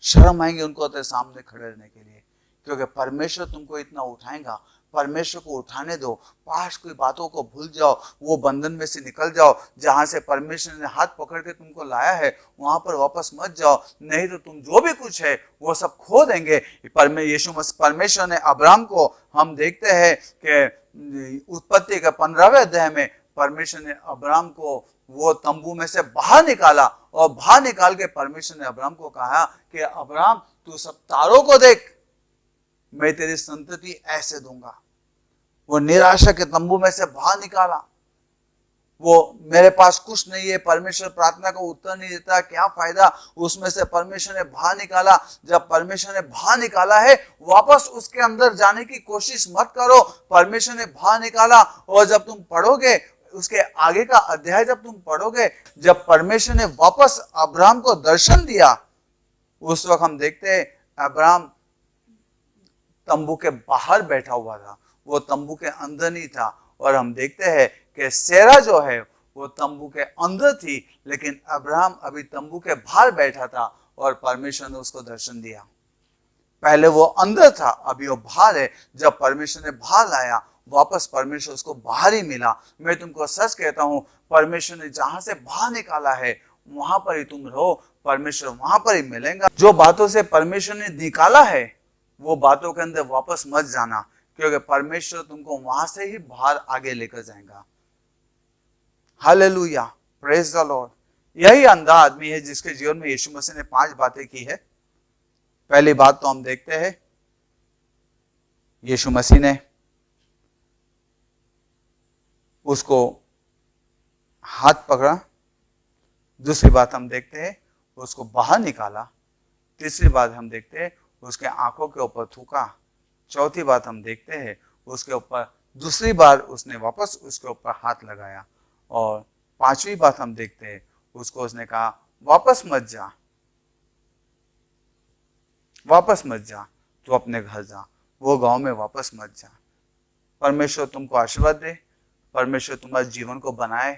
शर्म आएंगे उनको तेरे सामने खड़े रहने के लिए, क्योंकि परमेश्वर तुमको इतना उठाएगा। परमेश्वर को उठाने दो, पास्ट की बातों को भूल जाओ, वो बंधन में से निकल जाओ। जहां से परमेश्वर ने हाथ पकड़ के तुमको लाया है, वहां पर वापस मत जाओ, नहीं तो तुम जो भी कुछ है वो सब खो देंगे। परमेश्वर ने अब्राहम को, हम देखते हैं कि उत्पत्ति के 15वें अध्याय में परमेश्वर ने अब्राहम को वो तंबू में से बाहर निकाला, और बाहर निकाल के परमेश्वर ने अब्राहम को कहा कि अब्राहम तू सब तारों को देख, मैं तेरी संतति ऐसे दूंगा। वो निराशा के तंबू में से बाहर निकाला। वो मेरे पास कुछ नहीं है, परमेश्वर प्रार्थना को उत्तर नहीं देता, क्या फायदा, उसमें से परमेश्वर ने बाहर निकाला। जब परमेश्वर ने बाहर निकाला है, वापस उसके अंदर जाने की कोशिश मत करो। परमेश्वर ने बाहर निकाला, और जब तुम पढ़ोगे उसके आगे का अध्याय, जब तुम पढ़ोगे, जब परमेश्वर ने वापस अब्राहम को दर्शन दिया, उस वक्त हम देखते हैं अब्राहम तंबू के बाहर बैठा हुआ था, वो तंबू के अंदर नहीं था। और हम देखते हैं कि सेरा जो है वो तंबू के अंदर थी, लेकिन अब्राहम अभी तंबू के बाहर बैठा था, और परमेश्वर ने उसको दर्शन दिया। पहले वो अंदर था, अभी वो बाहर है। जब परमेश्वर ने बाहर लाया, वापस परमेश्वर उसको बाहर ही मिला। मैं तुमको सच कहता हूं, परमेश्वर ने जहां से बाहर निकाला है वहां पर ही तुम रहो, परमेश्वर वहां पर ही मिलेगा। जो बातों से परमेश्वर ने निकाला है, वो बातों के अंदर वापस मत जाना, क्योंकि परमेश्वर तुमको वहां से ही बाहर आगे लेकर जाएगा। Hallelujah, praise the Lord. यही अंधा आदमी है जिसके जीवन में यीशु मसीह ने 5 बातें की है। पहली बात तो हम देखते हैं, यीशु मसीह ने उसको हाथ पकड़ा। दूसरी बात हम देखते हैं, उसको बाहर निकाला। तीसरी बात हम देखते हैं, उसके आंखों के ऊपर थूका। चौथी बात हम देखते हैं, उसके ऊपर दूसरी बार उसने वापस उसके ऊपर हाथ लगाया। और पांचवी बात हम देखते हैं, उसको उसने कहा वापस मत जा, वापस मत जा, तू अपने घर जा, वो गांव में वापस मत जा। परमेश्वर तुमको आशीर्वाद दे, परमेश्वर तुम्हारे जीवन को बनाए,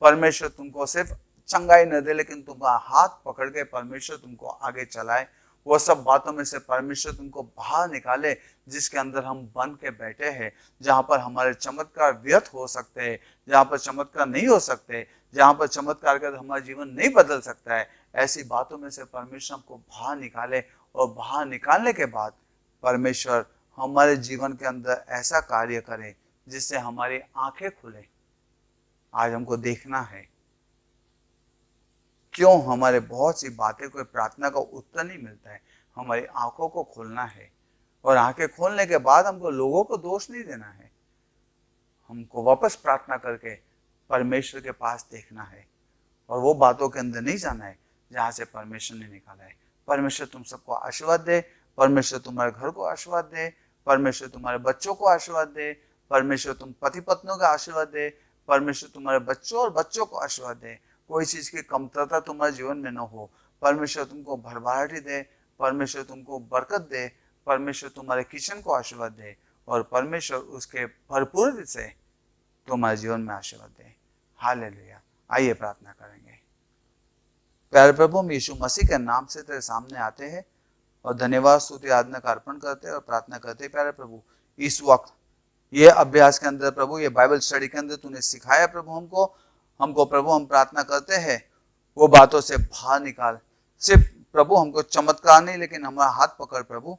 परमेश्वर तुमको सिर्फ चंगाई न दे, लेकिन तुम्हारा हाथ पकड़ के परमेश्वर तुमको आगे चलाए। वो सब बातों में से परमेश्वर तुमको बाहर निकाले जिसके अंदर हम बन के बैठे हैं, जहां पर हमारे चमत्कार व्यर्थ हो सकते हैं, जहां पर चमत्कार नहीं हो सकते, जहां पर चमत्कार का हमारा जीवन नहीं बदल सकता है। ऐसी बातों में से परमेश्वर हमको बाहर निकाले, और बाहर निकालने के बाद परमेश्वर हमारे जीवन के अंदर ऐसा कार्य करे जिससे हमारी आंखें खुले। आज हमको देखना है क्यों हमारे बहुत सी बातें कोई प्रार्थना का उत्तर नहीं मिलता है। हमारी आंखों को खोलना है, और आंखें खोलने के बाद हमको लोगों को दोष नहीं देना है, हमको वापस प्रार्थना करके परमेश्वर के पास देखना है, और वो बातों के अंदर नहीं जाना है जहां से परमेश्वर ने निकाला है। परमेश्वर तुम सबको आशीर्वाद दे, परमेश्वर तुम्हारे घर को आशीर्वाद दे, परमेश्वर तुम्हारे बच्चों को आशीर्वाद दे, परमेश्वर तुम पति पत्नियों का आशीर्वाद दे, परमेश्वर तुम्हारे बच्चों और बच्चों को आशीर्वाद दे। कोई चीज की कमतरता तुम्हारे जीवन में न हो। परमेश्वर तुमको भरभराटी दे, परमेश्वर तुमको बरकत दे, परमेश्वर तुम्हारे किचन को आशीर्वाद दे और परमेश्वर उसके भरपूर से तुम्हारे जीवन में आशीर्वाद दे। हालेलुया। आइए प्रार्थना करेंगे। प्यारे प्रभु, हम यीशु मसीह के नाम से तेरे सामने आते हैं और धन्यवाद स्तुति आराधना का अर्पण करते हैं और प्रार्थना करते हैं। प्यारे प्रभु, इस वक्त ये अभ्यास के अंदर प्रभु, ये बाइबल स्टडी के अंदर तूने सिखाया प्रभु हमको प्रभु, हम प्रार्थना करते हैं वो बातों से बाहर निकाल। सिर्फ प्रभु हमको चमत्कार नहीं, लेकिन हमारा हाथ पकड़ प्रभु,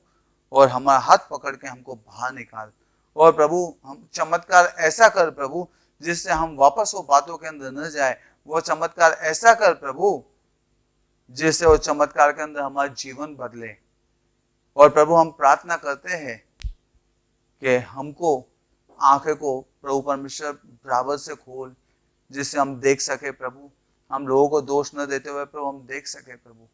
और हमारा हाथ पकड़ के हमको बाहर निकाल। और प्रभु हम चमत्कार ऐसा कर प्रभु जिससे हम वापस वो बातों के अंदर न जाए। वो चमत्कार ऐसा कर प्रभु जिससे वो चमत्कार के अंदर हमारा जीवन बदले। और प्रभु हम प्रार्थना करते हैं कि हमको आंखें को प्रभु परमेश्वर बराबर से खोल, जिससे हम देख सके प्रभु, हम लोगों को दोष न देते हुए प्रभु हम देख सके प्रभु,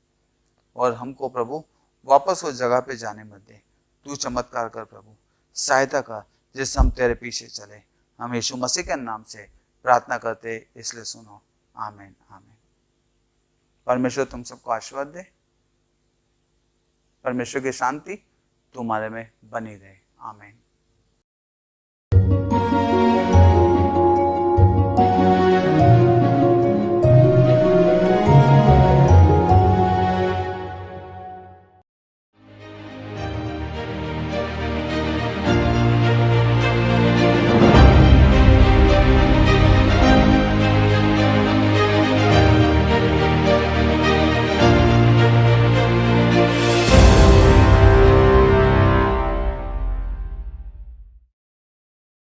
और हमको प्रभु वापस उस जगह पे जाने मत दे। तू चमत्कार कर प्रभु, सहायता कर जिससे हम तेरे पीछे चले। हम यीशु मसीह के नाम से प्रार्थना करते, इसलिए सुनो। आमीन आमीन। परमेश्वर तुम सबको आशीर्वाद दे। परमेश्वर की शांति तुम्हारे में बनी रहे। आमीन।